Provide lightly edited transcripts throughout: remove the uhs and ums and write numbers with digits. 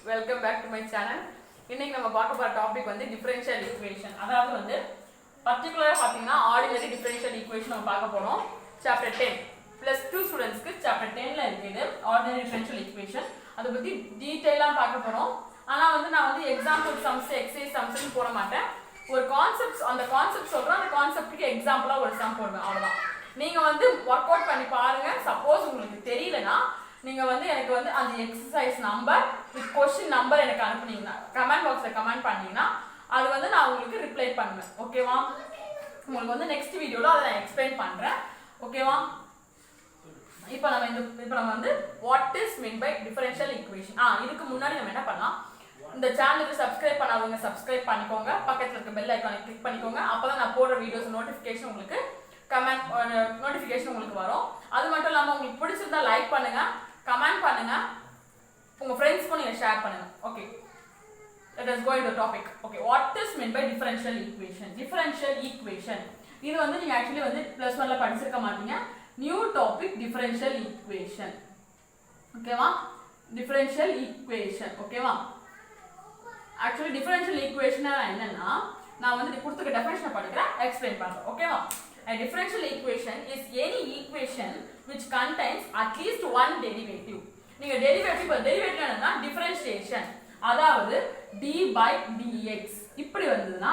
Welcome back to my channel. இன்னைக்கு நம்ம பார்க்க போற டாபிக் வந்து டிஃபரன்ஷியல் ஈக்குவேஷன். அதாவது வந்து பர்టిక్యులரா பாத்தீங்கன்னா ஆர்டினரி டிஃபரன்ஷியல் ஈக்குவேஷன் நம்ம பார்க்க போறோம். சாப்டர் 10 +2 ஸ்டூடண்ட்ஸ்க்கு சாப்டர் 10ல இருக்குது ஆர்டினரி டிஃபரன்ஷியல் ஈக்குவேஷன். அத பத்தி டீடைலா பார்க்க போறோம். ஆனா வந்து நான் வந்து எக்ஸாம்பிள் சம்ஸ் எக்ஸர்சைஸ் சம்ஸ்னு போட மாட்டேன். ஒரு கான்செப்ட்ஸ் அந்த கான்செப்ட் சொல்றேன். அந்த கான்செப்ட்க்கு எக்ஸாம்பிளா ஒரு சம் போடுவேன். அவ்வளவுதான். நீங்க வந்து வொர்க் அவுட் பண்ணி பாருங்க. சப்போஸ் உங்களுக்கு தெரியலனா நீங்க வந்து எனக்கு வந்து அந்த exercise number with question number எனக்கு அனுப்புனீங்கன்னா கமெண்ட் பாக்ஸ்ல கமெண்ட் பண்ணீங்கன்னா அது வந்து நான் உங்களுக்கு ரிப்ளை பண்ணுவேன். ஓகேவா? உங்களுக்கு வந்து நெக்ஸ்ட் வீடியோல அத நான் எக்ஸ்பிளைன் பண்றேன். ஓகேவா? இப்போ நம்ம வந்து what is mean by differential equation. இதுக்கு முன்னாடி நம்ம என்ன பண்ணலாம்? இந்த சேனலுக்கு சப்ஸ்கிரைப் பண்ணாதவங்க சப்ஸ்கிரைப் பண்ணிக்கோங்க. பக்கத்துல இருக்க பெல் ஐகானை கிளிக் பண்ணிக்கோங்க. அப்பதான் நான் போடுற வீடியோஸ் நோட்டிஃபிகேஷன் உங்களுக்கு நோட்டிஃபிகேஷன் உங்களுக்கு வரும். அது மட்டும் இல்லாம உங்களுக்கு பிடிச்சிருந்தா லைக் பண்ணுங்க, கமெண்ட் பண்ணுங்க, உங்க ஃப்ரெண்ட்ஸ்க்கு நீங்க ஷேர் பண்ணுங்க. Okay, let us go into the topic. Okay, what is meant by differential equation? Differential equation இது வந்து நீங்க एक्चुअली வந்து +1 ல படிச்சிருக்க மாட்டீங்க. New topic differential equation. ஓகேவா? differential equation. ஓகேவா? एक्चुअली differential equation என்னன்னா நான் வந்து கொடுத்துக்க டெஃபினிஷன் படிக்கிறேன், எக்ஸ்பிளைன் பண்றேன். ஓகேவா? A differential equation is any equation which contains at least one derivative. நீங்க டெரிவேட்டிவ் என்னன்னா டிஃபரன்ஷியேஷன், அதாவது d by dx இப்படி வந்ததுன்னா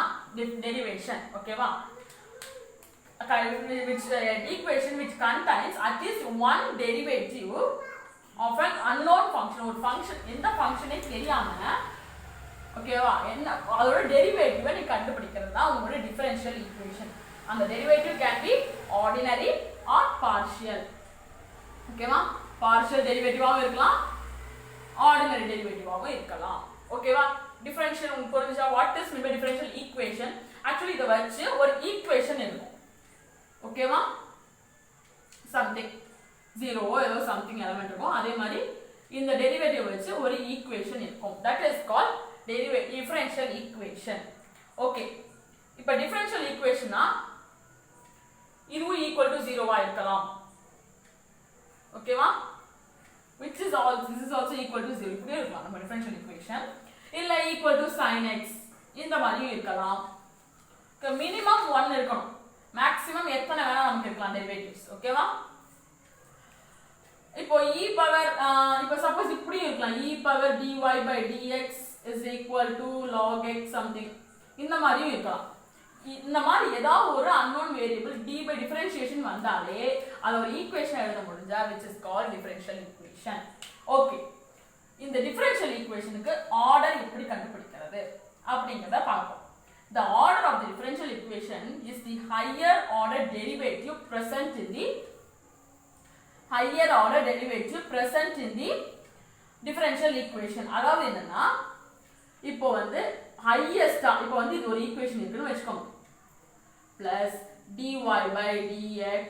டெரிவேஷன். ஓகேவா? which equation which contains at least one derivative of an unknown function. ஒரு function எந்த ஃபங்க்ஷனே தெரியாம ஓகேவா என்ன அதோட டெரிவேட்டிவை நீ கண்டுபிடிக்கிறது தான் உங்களோட டிஃபரன்ஷியல் ஈக்குவேஷன். அந்த derivative can be ordinary or partial. ஓகேவா? பார்ஷியல் டெரிவேட்டிவாவும் இருக்கலாம், ஆர்டினரி டெரிவேட்டிவாவும் இருக்கலாம். ஓகேவா? டிஃபரன்ஷியல் உங்களுக்கு புரிஞ்சுச்சா? What is mean by differential equation? Actually இத வச்சு ஒரு ஈக்குவேஷன் இருக்கும். ஓகேவா? சம்திங் 0 ஏதோ சம்திங் எலிமெண்ட் இருக்கும். அதே மாதிரி இந்த டெரிவேட்டிவ் வச்சு ஒரு ஈக்குவேஷன் இருக்கும். That is called differential equation. Okay, இப்போ டிஃபரன்ஷியல் ஈக்குவேஷனா இதுவும் ஈக்குவல் டு 0வா இருக்கலாம். ஓகேவா? which is also equal to 0 இப்படியே இருக்கலாம் நம்ம டிஃபரன்ஷியல் ஈக்குவேஷன். இல்ல ஈக்குவல் டு sin x இந்த மாதிரியும் இருக்கலாம். மினிமம் 1 இருக்கணும், மேக்ஸிமம் எத்தனை வேணா நமக்கு இருக்கலாம் டெரிவேட்டிவ்ஸ். ஓகேவா? இப்போ e பவர் இப்போ சப்போஸ் இப்படியும் இருக்கலாம், e power dy by dx is equal to log x something இந்த மாதிரியும் இருக்கலாம். இந்த மாதிரி ஏதாவது ஒரு unknown variable d by differentiation வந்தாலே அது ஒரு ஈக்குவேஷன் எழுத முடிஞ்சா which is called differential equation. Okay, இந்த differential equationக்கு ஆர்டர் எப்படி கண்டுபிடிக்கிறது அப்படிங்கறத பார்ப்போம். The order of the differential equation is the higher order derivative present in the differential equation. அதாவது என்னன்னா இப்போ வந்து ஹையஸ்டா இப்போ வந்து இது ஒரு ஈக்குவேஷன் இருக்குன்னு வெச்சுக்கோங்க. plus dy by dx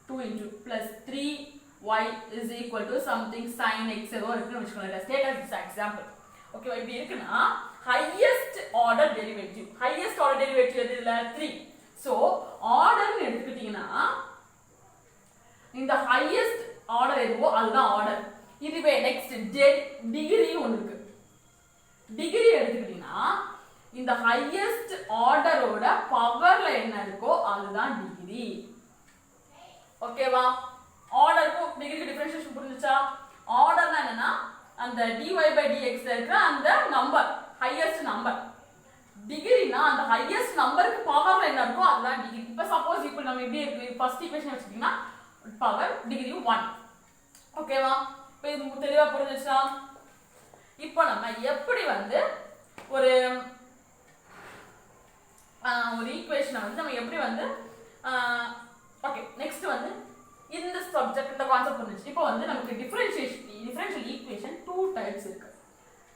2 into plus 3y is equal to something sin x ஏதோ இருக்குன்னு வெச்சுக்கோங்க. let's take as an example. Okay, இப்படி இருக்குன்னா ஹையஸ்ட் ஆர்டர் டெரிவேட்டிவ் எது இல்ல 3. சோ ஆர்டர்னு எடுத்துக்கிட்டீங்கன்னா இந்த ஹையஸ்ட் ஆர்டர் எதுவோ அதுதான் ஆர்டர். இதுவே நெக்ஸ்ட் டிகிரி ஒன்னு இருக்கு. டிகிரி எடுத்துக்கிட்டீங்கன்னா இந்த ஹையஸ்ட் ஆர்டரோட பவர்ல என்ன இருக்கோ அதுதான் டிகிரி. ஓகேவா? ஆர்டருக்கும் டிகிரிக்கு டிஃபரன்ஷியேஷன் புரிஞ்சுச்சா? ஆர்டர்னா என்னன்னா அந்த dy by dx இருக்கிற அந்த நம்பர் ஹையஸ்ட் நம்பர். டிகிரினா அந்த ஹையஸ்ட் நம்பருக்கு பவர்ல என்ன இருக்கோ அதுதான் டிகிரி. இப்போ சப்போஸ் இப்போ நம்ம எப்படி இருக்கு ஃபர்ஸ்ட் ஈக்குவேஷன் வச்சுக்கிட்டீங்கன்னா பவர் டிகிரி 1. ஓகேவா? இப்போ இது தெளிவா புரிஞ்சுச்சா? இப்போ நம்ம எப்படி வந்து ஒரு ஈக்குவேஷனை வந்து நம்ம எப்படி வந்து ஓகே நெக்ஸ்ட் வந்து இந்த சப்ஜெக்ட் இந்த கான்செப்ட் புரிஞ்சுச்சு. இப்போ வந்து நமக்கு டிஃபரன்ஷியல் ஈக்குவேஷன் 2 டைப்ஸ் இருக்கு.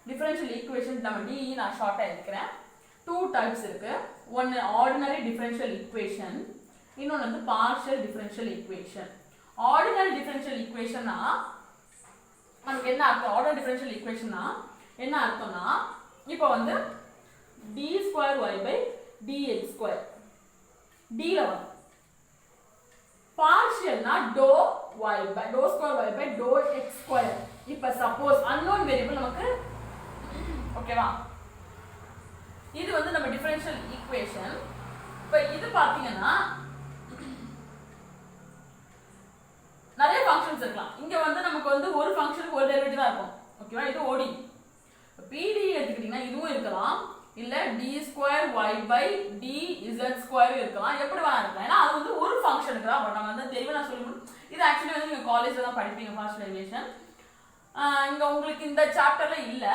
டிஃபரன்ஷியல் ஈக்குவேஷன் நம்ம டி நான் ஷார்ட்டா எழுதிக்கிறேன். 2 டைப்ஸ் இருக்கு. ஒன்னு ஆர்டினரி டிஃபரன்ஷியல் ஈக்குவேஷன், இன்னொன்னு வந்து partial differential equation. Ordinary differential ஈக்குவேஷன்னா நமக்கு என்ன அர்த்தம்? ஆர்டினரி டிஃபரன்ஷியல் ஈக்குவேஷன்னா என்ன அர்த்தம்னா இப்போ வந்து d2y by dx2 d ல வரும். பார்ஷியல்னா dou2y by dou x2. இப்போ சப்போஸ் unknown variable நமக்கு ஓகேவா? இது வந்து நம்ம டிஃபரன்ஷியல் ஈக்குவேஷன். இப்போ இது பார்த்தீங்கன்னா நிறைய ஃபங்க்ஷன்ஸ் இருக்கலாம். இங்க வந்து நமக்கு வந்து ஒரு ஃபங்க்ஷனுக்கு ஒரு டெரிவேட்டிவ் தான் இருக்கும். ஓகேவா? இது OD. PD எடுத்துக்கிட்டீங்கன்னா இதுவும் இருக்கலாம், இல்ல d2y/dz2 இருக்கலாம், எப்படி வேணா இருக்கலாம். ஏன்னா அது வந்து ஒரு ஃபங்க்ஷனுக்கு தான். பட் நம்ம வந்து தெளிவா நான் சொல்லணும், இது ஆக்சுவலி வந்து நீங்க காலேஜ்ல தான் படிப்பீங்க பார்ஷியல் டெரிவேஷன். இங்க உங்களுக்கு இந்த சாப்டர்ல இல்ல.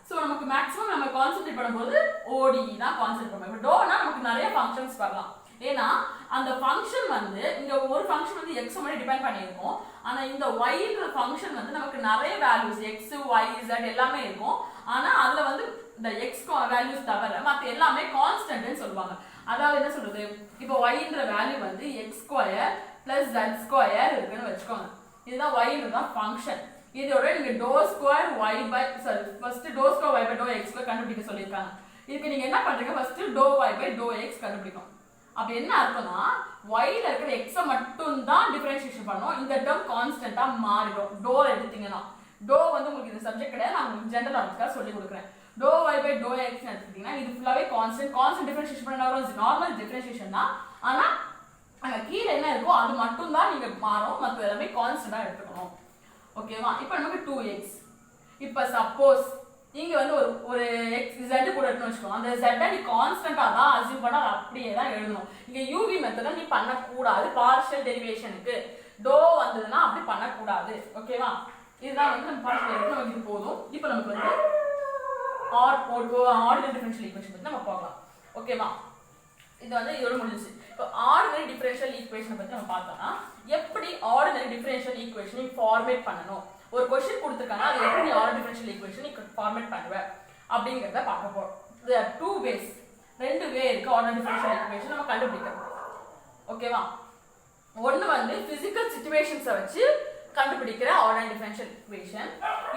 சோ நமக்கு மேக்ஸிமம் நம்ம கான்சென்ட்ரேட் பண்ணும்போது OD தான் கான்சென்ட்ரேட் பண்ணுவோம். இப்போ டோனா நமக்கு நிறைய ஃபங்க்ஷன்ஸ் வரலாம். ஏன்னா அந்த ஃபங்க்ஷன் வந்து இங்க ஒரு ஃபங்க்ஷன் வந்து x மட்டும் டிபெண்ட் பண்ணியிருக்கும். ஆனா இந்த yன்ற ஃபங்க்ஷன் வந்து நமக்கு நிறைய வேல்யூஸ் x, y, z எல்லாமே இருக்கும். ஆனா அதுல வந்து இந்த x வேல்யூஸ் தவிர மத்த எல்லாமே கான்ஸ்டன்ட்னு சொல்லுவாங்க. அதாவது என்ன சொல்றது, இப்போ yன்ற வேல்யூ வந்து x² + z² இருக்குன்னு வெச்சுக்கோங்க. இதுதான் yன்றத ஃபங்க்ஷன். இதோட நீங்க ஃபர்ஸ்ட் ∂2y/∂x கண்டுபிடிக்க சொல்லிருக்காங்க. இதுக்கு நீங்க என்ன பண்றீங்க, ஃபர்ஸ்ட் ∂y/∂x கண்டுபிடிக்கணும். அப்ப என்ன அர்த்தம்னா y ல இருக்கிற x மட்டும் தான் டிஃபரன்ஷியேஷன் பண்ணனும். இந்த டேர்ம் கான்ஸ்டன்ட்டா மாறிடும். டோ எடுத்தீங்கன்னா டோ வந்து உங்களுக்கு இந்த சப்ஜெக்ட் கிடையாது, நான் உங்களுக்கு ஜெனரல் ஆப்ஷன்ஸ்க்காக சொல்லி கொடுக்கிறேன். ∂y/∂x எடுத்துக்கிட்டீங்கன்னா இது ஃபுல்லாவே கான்ஸ்டன்ட் டிஃபரன்ஷியேஷன் பண்ணா வரும், நார்மல் டிஃபரன்ஷியேஷன் தான். ஆனா அங்க கீழ என்ன இருக்கோ அது மட்டும் தான் நீங்க மாறும், மத்த எல்லாமே கான்ஸ்டன்ட்டா எடுத்துக்கணும். ஓகேவா? இப்போ நமக்கு 2x. இப்போ சப்போஸ் இங்க வந்து ஒரு x z கூட எடுத்து வச்சுக்கோங்க. அந்த z நீ கான்ஸ்டன்ட்டா தான் அஸ்யூம் பண்ணா அப்படியே தான் எழுதணும். இங்க uv மெத்தட நீ பண்ண கூடாது. பார்ஷியல் டெரிவேஷனுக்கு டோ வந்ததுன்னா அப்படி பண்ண கூடாது. ஓகேவா? இதுதான் வந்து நம்ம பார்ஷியல் டெரிவேஷன். நமக்கு இது போதும். இப்போ நமக்கு வந்து ஆர்டினரி டிஃபரன்ஷியல் ஈக்குவேஷன் பத்தி நம்ம பார்க்கலாம். ஓகேவா? இது வந்து இதோட முடிஞ்சிச்சு. இப்போ ஆர்டினரி டிஃபரன்ஷியல் ஈக்குவேஷன் பத்தி நம்ம பார்த்தோம்னா எப்படி ஆர்டினரி டிஃபரன்ஷியல் ஈக்குவேஷனை ஃபார்மேட் பண்ணனும். ஒரு क्वेश्चन கொடுத்திருக்காங்க, அது எப்படி நீ ஆர்டினரி டிஃபரன்ஷியல் ஈக்குவேஷனை நீ ஃபார்மேட் பண்ணுவ அப்படிங்கறத பார்க்க போறோம். there are two ways. ரெண்டு வே இருக்கு ஆர்டினரி டிஃபரன்ஷியல் ஈக்குவேஷன் நம்ம கண்டுபிடிக்கிறது. ஓகேவா? ஒன்னு வந்து பிசிக்கல் சிச்சுவேஷன்ஸை வச்சு கண்டுபிடிக்கிற ஆர்டினரி டிஃபரன்ஷியல் ஈக்குவேஷன்.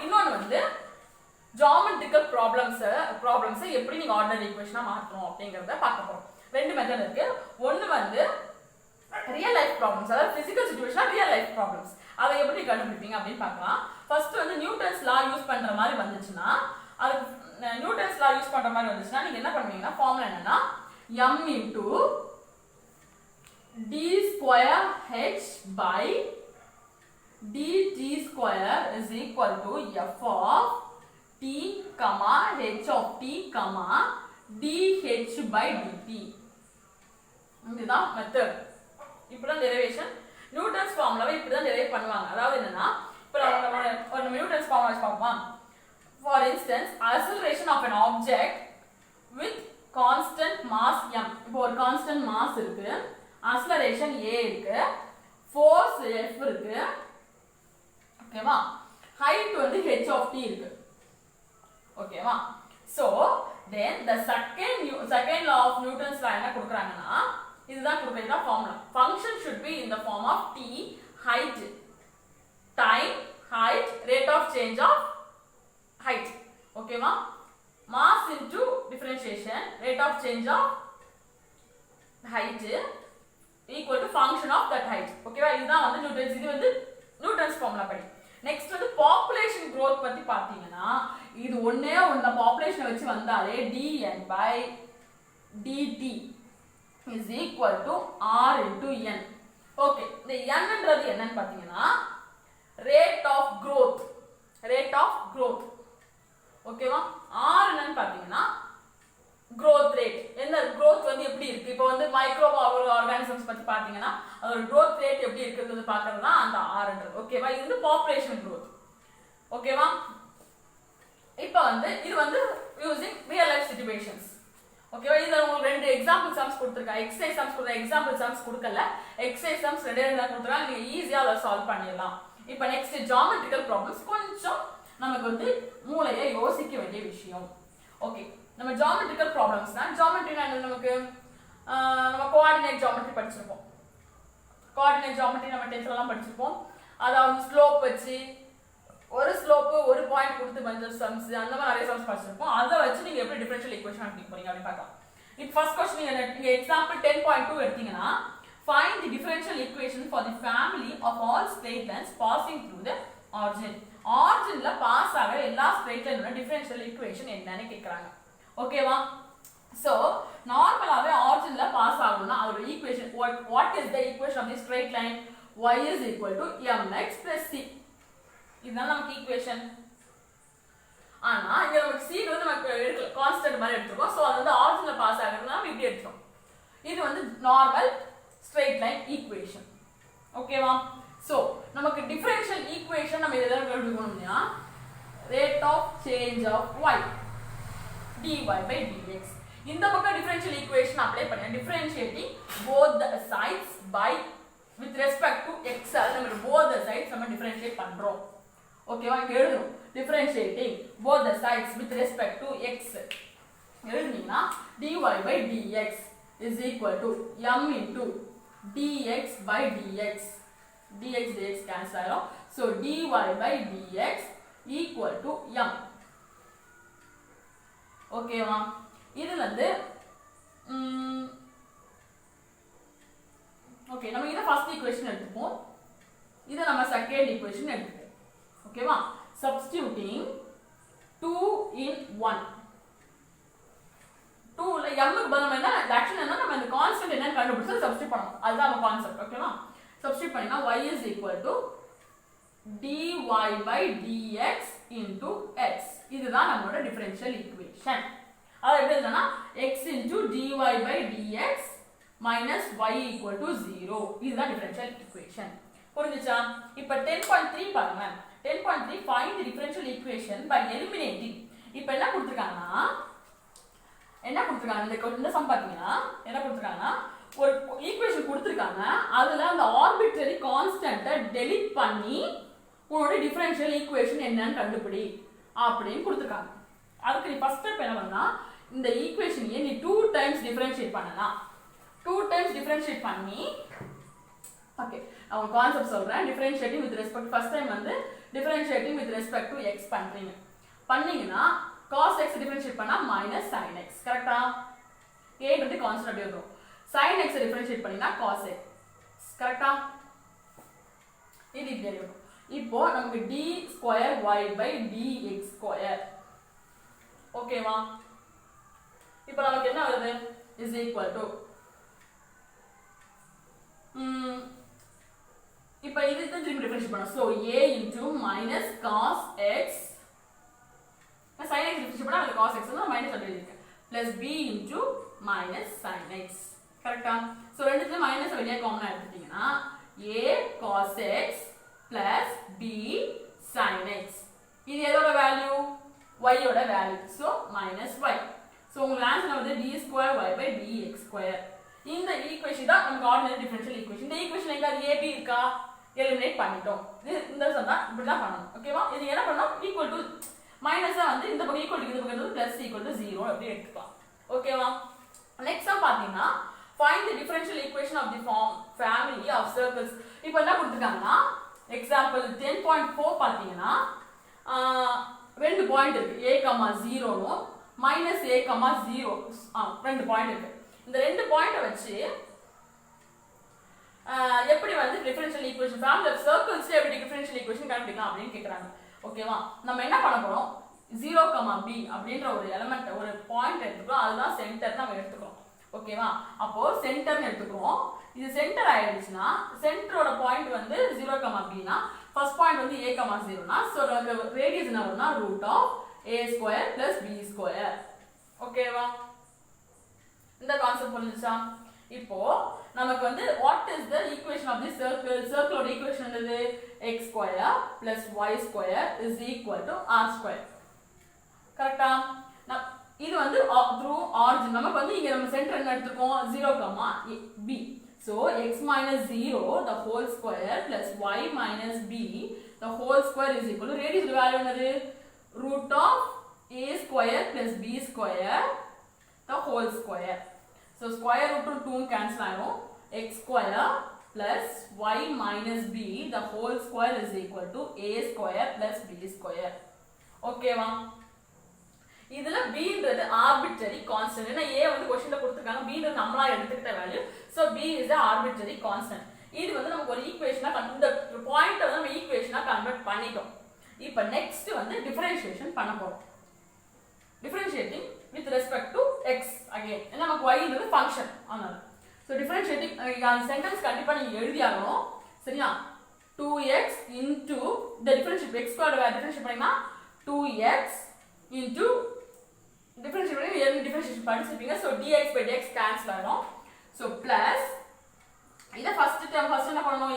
இன்னொன்னு வந்து ஜியோமெட்ரிக்கல் ப்ராப்ளம்ஸ் எப்படி நீங்க ஆர்டினரி ஈக்குவேஷனா மாத்தணும் அப்படிங்கறத பார்க்க போறோம். ரெண்டு மெத்தட் இருக்கு. ஒன்னு வந்து ரியல் லைஃப் ப்ராப்ளம்ஸ், அதாவது physical situation real life problems, அதை எப்படி கண்டுபிடிப்பீங்க அப்படின்னு பார்க்கலாம். ஃபர்ஸ்ட் வந்து நியூட்டன்ஸ் லா யூஸ் பண்ற மாதிரி வந்துச்சுன்னா, அதுக்கு நியூட்டன்ஸ் லா யூஸ் பண்ற மாதிரி வந்துச்சுன்னா நீங்க என்ன பண்ணுவீங்கன்னா ஃபார்முலா என்னன்னா m * d²h/dt² is equal to f of t, h of t, dh/dt. இதுதான் மெத்தட். இப்படிதான் டெரிவேஷன். நியூட்டன்ஸ் ஃபார்முலாவை இப்படிதான் டெரைவ் பண்ணுவாங்க. அதாவது என்னன்னா, இப்போ நம்ம நியூட்டன்ஸ் ஃபார்முலா வச்சு பார்ப்போமா. For instance, acceleration of an object with constant mass m. இப்போ ஒரு கான்ஸ்டன்ட் மாஸ் இருக்கு, acceleration a இருக்கு, force f இருக்கு. ஓகேவா? height வந்து h of t இருக்கு. ஓகேவா? So then the second law of Newton's law என்ன கொடுக்கறாங்கன்னா, இதுதான் கொடுக்கறதா formula. Function should be in the form of t, height, time, height, rate of change of height. ஓகேவா? mass into differentiation, rate of change of height equal to function of that height. ஓகேவா? இதுதான் வந்து Newton's, இது வந்து Newton's formula படி. Next வந்து population growth பத்தி பாத்தீங்கன்னா, இது ஒண்ணே ஒண்ணு பாப்புலேஷன் வச்சு வந்தாலே dn/dt is equal to r into n. Okay, இந்த n ன்றது என்னன்னு பாத்தீங்கன்னா rate of growth. ஓகேவா? r என்னன்னு பாத்தீங்கன்னா growth rate. என்ன growth வந்து எப்படி இருக்கு, இப்போ வந்து மைக்ரோ ஆர்கானிசம்ஸ் பத்தி பாத்தீங்கன்னா அதோட growth rate எப்படி இருக்குன்னு பார்க்கிறது தான் அந்த r ன்றது. ஓகேவா? இது வந்து பாப்புலேஷன் growth. ஓகேவா? இப்போ வந்து இது வந்து யூசிங் ரியல் லைஃப் சிச்சுவேஷன்ஸ். ஓகேவா? இதுல உங்களுக்கு ரெண்டு எக்ஸாம்பிள் சம்ஸ் கொடுத்திருக்காங்க. எக்ஸர்சைஸ் சம்ஸ் கொடுத்த, எக்ஸாம்பிள் சம்ஸ் கொடுக்கல. எக்ஸர்சைஸ் சம்ஸ் ரெண்டு கொடுத்திருக்காங்க, நீங்க ஈஸியா அத சால்வ் பண்ணிடலாம். இப்போ நெக்ஸ்ட் ஜியோமெட்ரிக்கல் ப்ராப்ளம்ஸ், கொஞ்சம் நமக்கு வந்து மூளையை யோசிக்க வேண்டிய விஷயம். ஓகே, நம்ம ஜியோமெட்ரிக்கல் ப்ராப்ளம்ஸ்னா, ஜியோமெட்ரினா நமக்கு நம்ம கோஆர்டினேட் ஜியோமெட்ரி படிச்சிருப்போம். கோஆர்டினேட் ஜியோமெட்ரி நம்ம 10th எல்லாம் படிச்சிருப்போம். அதாவது ஸ்லோப் வச்சு ஒரு ஸ்லோப் ஒரு பாயிண்ட் கொடுத்து வந்த சம்ஸ், அந்த மாதிரி நிறைய சம்ஸ் படிச்சிருப்போம். அதை வச்சு நீங்க எப்படி டிஃபரன்ஷியல் ஈக்குவேஷன் கண்டுபிடிக்க போறீங்க அப்படின்னு பார்க்கலாம். இப்போ ஃபர்ஸ்ட் क्वेश्चन நீங்க எக்ஸாம்பிள் 10.2 எடுத்தீங்கன்னா, find the differential equation for the family of all straight lines passing through the origin. ஆரிஜின்ல பாஸ் ஆகிற எல்லா ஸ்ட்ரெயிட் லைனோட டிஃபரன்ஷியல் ஈக்குவேஷன் என்னன்னு கேக்குறாங்க. ஓகேவா? சோ நார்மலாவே ஆரிஜின்ல பாஸ் ஆகணும்னா அதோட equation what is the equation of the straight line? Y is equal to mx plus c. இதுதான் நமக்கு ஈக்குவேஷன். ஆனா இங்க நமக்கு c வந்து நமக்கு எடுக்கல, கான்ஸ்டன்ட் மாதிரி எடுத்துறோம். சோ அது வந்து ஆரிஜின்ல பாஸ் ஆகுறதுனால நம்ம இப்படி எடுத்துறோம். இது வந்து நார்மல் ஸ்ட்ரெயிட் லைன் ஈக்குவேஷன். ஓகேவா? சோ நமக்கு டிஃபரன்ஷியல் ஈக்குவேஷன் நம்ம எதை கண்டுபிடிக்கணும்னா rate of change of y dy by dx. இந்த பக்கம் டிஃபரன்ஷியல் ஈக்குவேஷன் அப்ளை பண்ணி differentiating both the sides by with respect to x நம்ம both the sides நம்ம differentiate பண்றோம். ஓகேவா? இங்க எழுதணும் differentiating both the sides with respect to x. எழுதுனீங்கன்னா dy by dx is equal to m into dx by dx. dx dx cancel ஆயிடும். So dy by dx equal to m. ஓகேவா? இதுல இருந்து okay நம்ம இத ஃபர்ஸ்ட் ஈக்குவேஷன் எடுத்துப்போம். இத நம்ம second equation எடுத்துப்போம். ஓகேவா? substituting 2 in 1. 2 ல m க்கு பதிலா என்ன ஆக்சுவலா என்ன நம்ம இந்த கான்ஸ்டன்ட் என்னன்னு கண்டுபிடிச்சு சப்ஸ்டிட்யூட் பண்ணனும். அதுதான் நம்ம கான்செப்ட். ஓகேவா? சப்ஸ்டிட்யூட் பண்ணினா y is equal to dy by dx into x. இதுதான் நம்மளோட டிஃபரன்ஷியல் ஈக்குவேஷன். அது எப்படி எழுதனா x into dy by dx minus y equal to 0. இதுதான் டிஃபரன்ஷியல் ஈக்குவேஷன். புரிஞ்சுச்சா? இப்போ 10.3 பாருங்க. 10.3 find the differential equation by eliminating. இப்போ என்ன கொடுத்திருக்காங்கன்னா இந்த சம் பாத்தீங்கன்னா என்ன கொடுத்திருக்காங்கன்னா ஒரு ஈக்குவேஷன் கொடுத்திருக்காங்க. அதுல அந்த ஆர்பிட்ரரி கான்ஸ்டன்ட்டை டெலீட் பண்ணி உன்னோட டிஃபரன்ஷியல் ஈக்குவேஷன் என்னன்னு கண்டுபிடி அப்படின்னு கொடுத்திருக்காங்க. அதுக்கு நீ ஃபர்ஸ்ட் ஸ்டெப் என்ன பண்ணா இந்த ஈக்குவேஷனையே நீ 2 டைம்ஸ் டிஃபரன்ஷியேட் பண்ணலாம். 2 டைம்ஸ் டிஃபரன்ஷியேட் பண்ணி ஓகே நான் ஒரு கான்செப்ட் சொல்றேன். Differentiating with respect first time வந்து differentiating with respect to x பண்ணீங்கன்னா cos x டிஃபரன்ஷியேட் பண்ணா minus sin x. கரெக்ட்டா? a வந்து கான்ஸ்டன்ட் அப்படியே வரும். sin x டிஃபரன்ஷியேட் பண்ணினா cos x. கரெக்ட்டா? இது இப்படி இருக்கும். இப்போ நமக்கு d square y by dx square. ஓகேவா? இப்போ நமக்கு என்ன வருது is equal to இப்போ இது தான் திரும்பி டிஃபரன்ஷியேட் பண்ணனும். So a into minus cos x sin x differentiate பண்ணா அது cos x னா மைனஸ் அப்படியே இருக்கு plus b into minus sin x. கரெக்ட்டா? சோ ரெண்டுத்துல மைனஸ் வெளிய காமனா எடுத்துட்டீங்கன்னா a cos x plus b sin x. இது எதோட வேல்யூ? y ஓட value. So minus y. So உங்களுக்கு ஆன்சர் வந்து d square y by dx square. இந்த ஈக்குவேஷன் தான் நமக்கு ஆர்டினரி டிஃபரன்ஷியல் ஈக்குவேஷன். இந்த ஈக்குவேஷன் எங்க ab இருக்கா? எலிமினேட் பண்ணிட்டோம். இந்த சந்தா இப்படி தான் பண்ணனும். ஓகேவா? இது என்ன பண்ணனும்? ஈக்குவல் டு மைனஸா வந்து இந்த பக்கம் ஈக்குவல் டு இந்த பக்கம் வந்து பிளஸ் ஈக்குவல் டு 0 அப்படி எடுத்துக்கலாம். ஓகேவா? நெக்ஸ்ட் சம் பாத்தீங்கன்னா find the differential equation of the family of circles. இப்போ என்ன கொடுத்திருக்காங்கன்னா எக்ஸாம்பிள் 10.4 பாத்தீங்கன்னா ரெண்டு பாயிண்ட் இருக்கு a, 0 னும் minus a, 0 ரெண்டு பாயிண்ட் இருக்கு. இந்த ரெண்டு பாயிண்ட வச்சு எப்படி வந்து டிஃபரன்ஷியல் ஈக்குவேஷன் ஃபேமிலி ஆஃப் சர்க்கிள்ஸ்ல எப்படி டிஃபரன்ஷியல் ஈக்குவேஷன் கண்டுபிடிக்கலாம் அப்படின்னு கேக்குறாங்க. ஓகேவா? நம்ம என்ன பண்ண போறோம் 0, b அப்படிங்கற ஒரு எலிமெண்ட் ஒரு பாயிண்ட் எடுத்துக்கிறோம். அதுதான் சென்டர் நம்ம எடுத்துக்கிறோம். ஓகேவா? அப்போ சென்டர்னு எடுத்துக்கிறோம். இது சென்டர் ஆயிடுச்சுனா சென்டரோட பாயிண்ட் வந்து 0, b னா ஃபர்ஸ்ட் பாயிண்ட் வந்து a, 0 னா சோ ரேடியஸ் என்ன வரும்னா √a² + b². ஓகேவா? இந்த கான்செப்ட் புரிஞ்சுச்சா? இப்போ நமக்கு வந்து what is the equation of the circle? circle equation என்னது? x² + y² = r². கரெக்ட்டா? இது வந்து through origin நமக்கு வந்து இங்க நம்ம சென்டர் என்ன எடுத்துக்கோம் 0, b. so x - 0 the whole square plus y - b the whole square is equal to radius value என்னது? √a² + b² the whole square. so square root 2 cancel ஆயிடும். x² plus y minus b the whole square is equal to a² plus b². ஓகேவா? இதுல b ன்றது arbitrary constant. ஏன்னா a வந்து क्वेश्चनல கொடுத்திருக்காங்க, b ன்றது நம்மளா எடுத்துக்கிட்ட value. so b is a arbitrary constant. இது வந்து நமக்கு ஒரு ஈக்குவேஷனா இந்த பாயிண்ட வந்து நம்ம ஈக்குவேஷனா கன்வர்ட் பண்ணிட்டோம். இப்போ நெக்ஸ்ட் வந்து டிஃபரன்ஷியேஷன் பண்ண போறோம். Differentiating with respect to x again. ஏன்னா நமக்கு y ன்றது ஃபங்க்ஷன். அதனால சோ டிஃபரன்ஷியேட்டிங் அந்த சென்டென்ஸ் கண்டிப்பா நீங்க எழுதி ஆகணும். சரியா? 2x into the differentiate x squared differentiate பண்ணீங்கன்னா 2x into differentiate பண்ணி என்ன டிஃபரன்ஷியேஷன் படிச்சிருப்பீங்க. So dx by dx cancel ஆகும். சோ பிளஸ் இத ஃபர்ஸ்ட் டேர்ம் என்ன பண்ணனும்?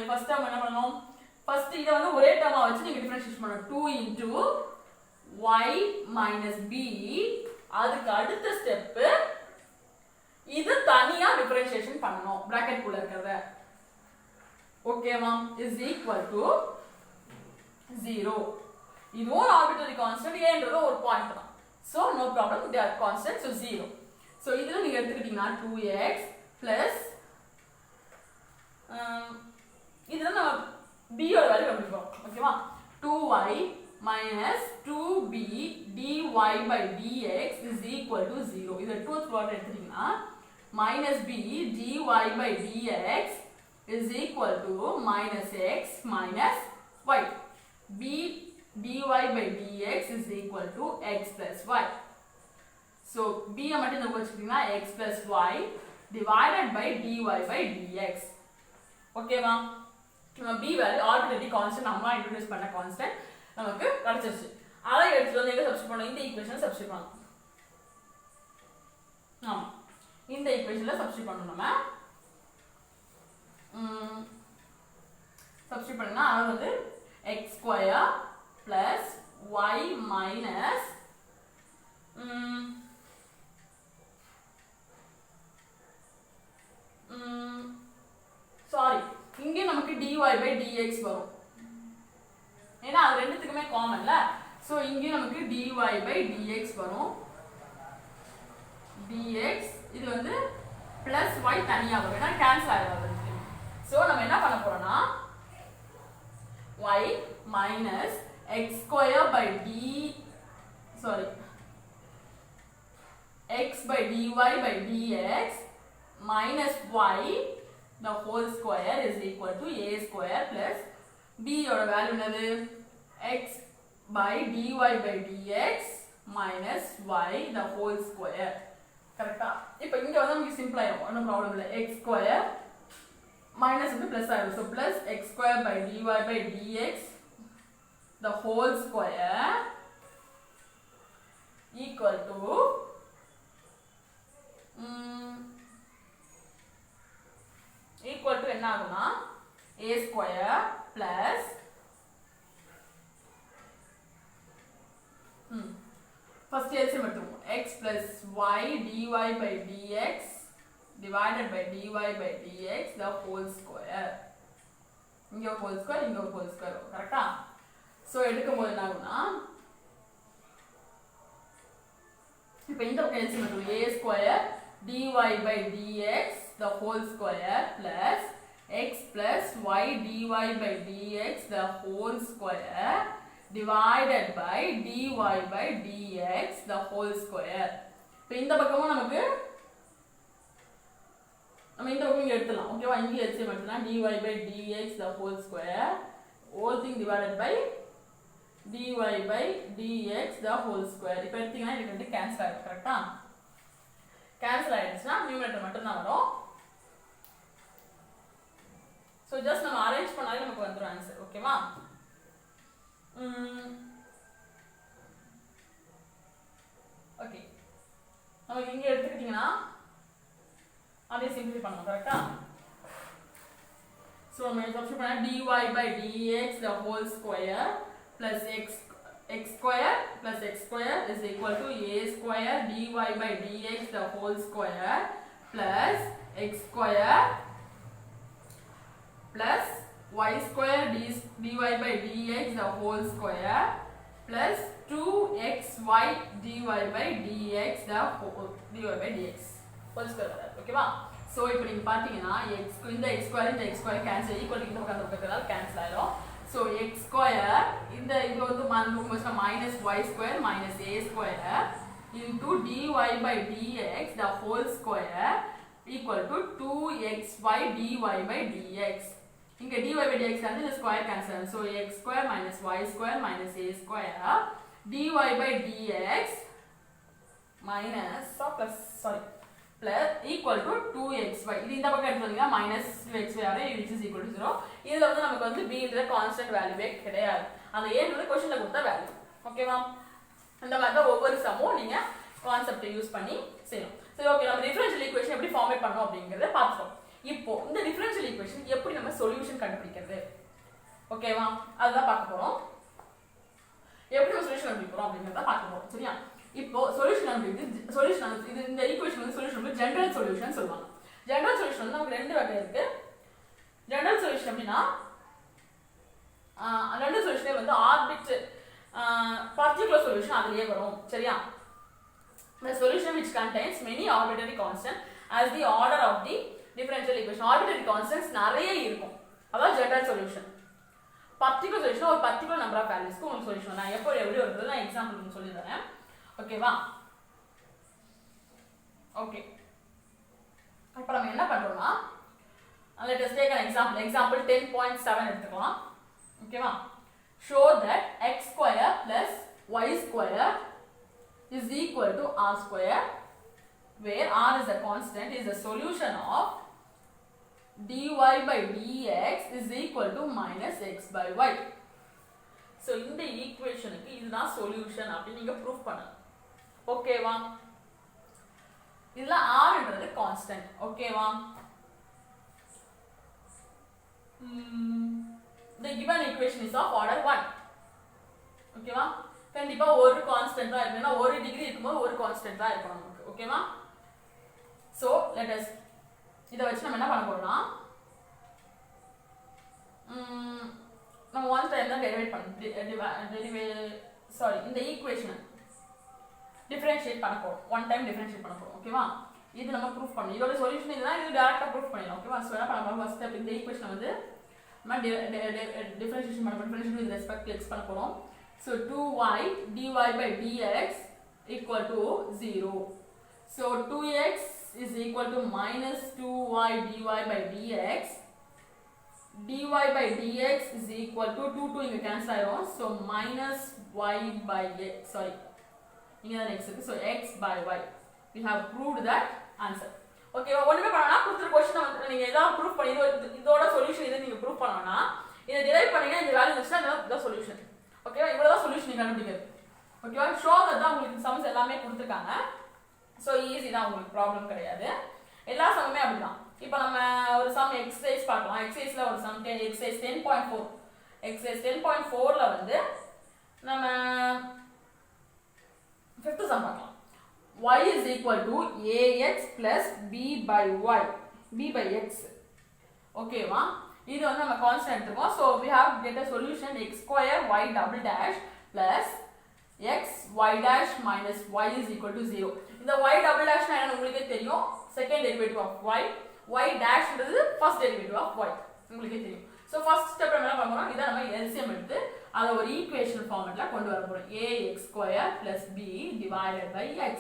ஃபர்ஸ்ட் டேர்ம் என்ன பண்ணனும்? ஃபர்ஸ்ட் இத வந்து ஒரே டேர்மா வச்சு நீங்க டிஃபரன்ஷியேட் பண்ணனும். 2 into y minus b. அதுக்கு அடுத்த ஸ்டெப் இது தனியா டிஃபரன்ஷியேஷன் பண்ணனும். பிராக்கெட் குள்ள இருக்கறத. ஓகேவா? is equal to 0. இது ஒரு arbitrary constant. ஏன்றது ஒரு பாயிண்ட் தான். so no problem, they are constant, so 0. so இதுல நீங்க எடுத்துக்கிட்டீங்கன்னா 2x plus இதுல நம்ம b ஓட வேல்யூ கண்டுபிடிப்போம். ஓகேவா? 2y minus 2b dy by dx is equal to 0. இத ட்ரூத் ப்ளாட் எடுத்துட்டீங்கன்னா minus b dy by dx is equal to minus x minus y. b dy by dx is equal to x plus y. So b மட்டும் நம்ம வச்சுக்கிட்டீங்கன்னா x plus y divided by dy by dx. ஓகேவா? நம்ம b value arbitrary constant நம்ம introduce பண்ண constant நமக்கு கிடைச்சிருச்சு. அதை எடுத்துட்டு வந்து எங்க சப்ஸ்டிட்யூட் பண்ணனும்? இந்த ஈக்குவேஷன்ல சப்ஸ்டிட்யூட் பண்ணனும். ஆமா, இந்த ஈக்குவேஷன்ல சப்ஸ்டிட்யூட் பண்ணனும். நம்ம சப்ஸ்டிட்யூட் பண்ணா அது வந்து x square plus y minus sorry, இங்கே நமக்கு dy by dx வரும். ஏன்னா அது ரெண்டுத்துக்குமே காமன்ல. சோ இங்க நமக்கு dy by dx வரும். dx இது வந்து plus y தனியா வரும். ஏன்னா கேன்சல் ஆயிடும். சோ நம்ம என்ன பண்ண போறோம்னா y minus x square by x by dy by dx minus y the whole square is equal to a square plus b ஓட வேல்யூ என்னது? x by dy by dx minus y the whole square. கரெக்ட்டா? இப்போ இங்க வந்து நமக்கு simple ஆயிடும். ஒண்ணும் problem இல்ல. x square minus வந்து plus ஆயிடும். so plus x square by dy by dx the whole square equal to என்ன ஆகும்னா a square plus first LCM எடுத்துவோம். x plus y dy by dx divided by dy by dx the whole square. இங்க ஒரு whole square, இங்க ஒரு whole square. கரெக்ட்டா? So எடுக்கும்போது என்ன ஆகும்னா இப்போ இந்த பக்கம் LCM எடுத்துவோம். a square dy by dx the whole square plus x plus y dy by dx the whole square divided by dy by dx the whole square. இப்போ இந்த பக்கமும் நமக்கு நம்ம இந்த பக்கம் இங்க எடுத்துலாம். ஓகேவா? இங்க LCM எடுத்துலாம். dy by dx the whole square whole thing divided by dy by dx the whole square. இப்போ எடுத்தீங்கன்னா இது ரெண்டு கேன்சல் ஆயிடும். கரெக்ட்டா? கேன்சல் ஆயிடுச்சுனா நியூமரேட்டர் மட்டும் தான் வரும். சோ ஜஸ்ட் நம்ம அரேஞ்ச் பண்ணாலே நமக்கு வந்துரும் ஆன்சர். ஓகேவா? ஓகே, நமக்கு இங்க எடுத்துக்கிட்டீங்கன்னா அதே சிம்பிளிஃபை பண்ணலாம். கரெக்ட்டா? சோ நம்ம சப்ஸ்டிட்யூட் பண்ணா dy by dx the whole square plus x square plus x square is equal to a square dy by dx the whole square plus x square plus y square dy by dx the whole square plus 2xy dy by dx the whole dy by dx whole square. ஓகேவா? So இப்போ நீங்க பாத்தீங்கன்னா இந்த x square cancel equal இந்த பக்கம் இருக்கிறதால cancel ஆயிடும். so x square இந்த இது வந்து minus y square minus a square into dy by dx the whole square equal to 2xy dy by dx. இங்க dy by dx வந்து இந்த square cancel. So x square minus y square minus a square dy by dx minus plus sorry plus equal to 2xy. இது இந்த பக்கம் எடுத்து வந்தீங்கன்னா minus 2xy ஆகும், which is equal to 0. இதுல வந்து நமக்கு வந்து b ன்ற கான்ஸ்டன்ட் வேல்யூவே கிடையாது. அந்த a ன்றது क्वेश्चनல கொடுத்த வேல்யூ. ஓகேவா? இந்த மாதிரி தான் ஒவ்வொரு சம்மும் நீங்க கான்செப்ட் யூஸ் பண்ணி செய்யணும். சரி ஓகே, நம்ம டிஃபரன்ஷியல் ஈக்குவேஷன் எப்படி ஃபார்மேட் பண்ணோம் அப்படிங்கறத பார்த்துட்டோம். இப்போ இந்த டிஃபரன்ஷியல் ஈக்குவேஷன் எப்படி நம்ம சொல்யூஷன் கண்டுபிடிக்கிறது, ஓகேவா? அதுதான் பார்க்க போறோம். எப்படி நம்ம சொல்யூஷன் கண்டுபிடிக்கிறோம் அப்படிங்கறத பார்க்க போறோம். சரியா? இப்போ சொல்யூஷன் கண்டுபிடிக்கிறது, சொல்யூஷன் இது இந்த ஈக்குவேஷன் வந்து சொல்யூஷன் வந்து ஜெனரல் சொல்யூஷன் சொல்லுவாங்க. ஜெனரல் சொல்யூஷன் வந்து நமக்கு ரெண்டு வகை இருக்கு. ஜெனரல் சொல்யூஷன் அப்படின்னா ரெண்டு சொல்யூஷனே வந்து particular solution அதுலயே வரும். சரியா? The solution which contains many arbitrary constants as the order of the differential equation. Arbitrary constants நிறைய இருக்கும். அதான் general solution. Particular solution ஒரு particular number of values க்கு உங்களுக்கு solution. நான் எப்படி வருது நான் எக்ஸாம்பிள் உங்களுக்கு சொல்லி தரேன். ஓகேவா? ஓகே. இப்போ நம்ம என்ன பண்றோம்னா let us take an example. Example 10.7 எடுத்துக்கலாம். ஓகேவா? Show that x square plus y square is equal to r square, where r is a constant, is a solution of dy by dx is equal to minus x by y. So இந்த ஈக்குவேஷனுக்கு இதுதான் solution அப்படி நீங்க proof பண்ணணும். ஓகேவா? இதுல r ன்றது constant. ஓகேவா? The given equation is of order 1. ஓகேவா? கண்டிப்பா ஒரு கான்ஸ்டன்ட் தான் இருக்குன்னா ஒரு டிகிரி இருக்கும்போது ஒரு கான்ஸ்டன்ட் தான் இருக்கும் நமக்கு. ஓகேவா? சோ let us இத வச்சு நம்ம என்ன பண்ண போறோம்னா நம்ம ஒன் டைம் தான் டெரிவேட் இந்த ஈக்குவேஷன் டிஃபரன்ஷியேட் பண்ண போறோம். ஒன் டைம் டிஃபரன்ஷியேட் பண்ண போறோம். ஓகேவா? இது நம்ம ப்ரூஃப் பண்ணணும். இதோட சொல்யூஷன் இதுதான். இது டைரக்ட்டா ப்ரூஃப் பண்ணிடலாம். ஓகேவா? சோ என்ன பண்ண போறோம், ஃபர்ஸ்ட் ஸ்டெப் இந்த ஈக்குவேஷனை வந்து நம்ம டிஃபரன்ஷியேஷன் பண்ண போறோம். Differentiation with respect to x பண்ண போறோம். So 2y dy by dx equal to 0. So 2x is equal to minus 2y dy by dx. dy by dx is equal to 2 இங்க cancel ஆயிரும். So minus y by x. Sorry, இங்க தான் x இருக்கு. So x by y. We have proved that answer. ஓகேவா? ஒண்ணுமே பண்ணனா கொடுத்த question வந்து நீங்க ஏதாவது ப்ரூஃப் பண்ணி இதோட சொல்யூஷன் இத நீங்க ப்ரூஃப் பண்ணனும்னா இத டிரைவ் பண்ணீங்க இந்த வேல்யூ வந்துச்சா இதுதான் சொல்யூஷன். ஓகேவா? இவ்வளவுதான் சொல்யூஷன் நீங்க கண்டுபிடிக்கிறது. ஓகேவா? ஷோ தான் உங்களுக்கு சம்ஸ் எல்லாமே கொடுத்திருக்காங்க. சோ ஈஸி தான், உங்களுக்கு ப்ராப்ளம் கிடையாது. எல்லா சம்மே அப்படிதான். இப்போ நம்ம ஒரு சம் எக்ஸர்சைஸ் பார்க்கலாம். எக்ஸர்சைஸ்ல ஒரு சம் எக்ஸர்சைஸ் 10.4. எக்ஸர்சைஸ் 10.4ல வந்து நம்ம 5th சம் பார்க்கலாம். y is equal to ax plus b by y, b by x. ஓகேவா? இது வந்து நம்ம கான்ஸ்டன்ட் இருக்கும். So we have get a solution x square y double dash plus x y dash minus y is equal to 0. இந்த y double dash னா என்ன உங்களுக்கே தெரியும். Second derivative of y, y dash ன்றது ஃபர்ஸ்ட் டெரிவேட்டிவ் ஆஃப் y உங்களுக்கே தெரியும். So first step நம்ம என்ன பண்ணோம், இத நம்ம LCM எடுத்து அத ஒரு ஈக்குவேஷன் ஃபார்மட்ல கொண்டு வர போறோம். ax square plus b divided by x.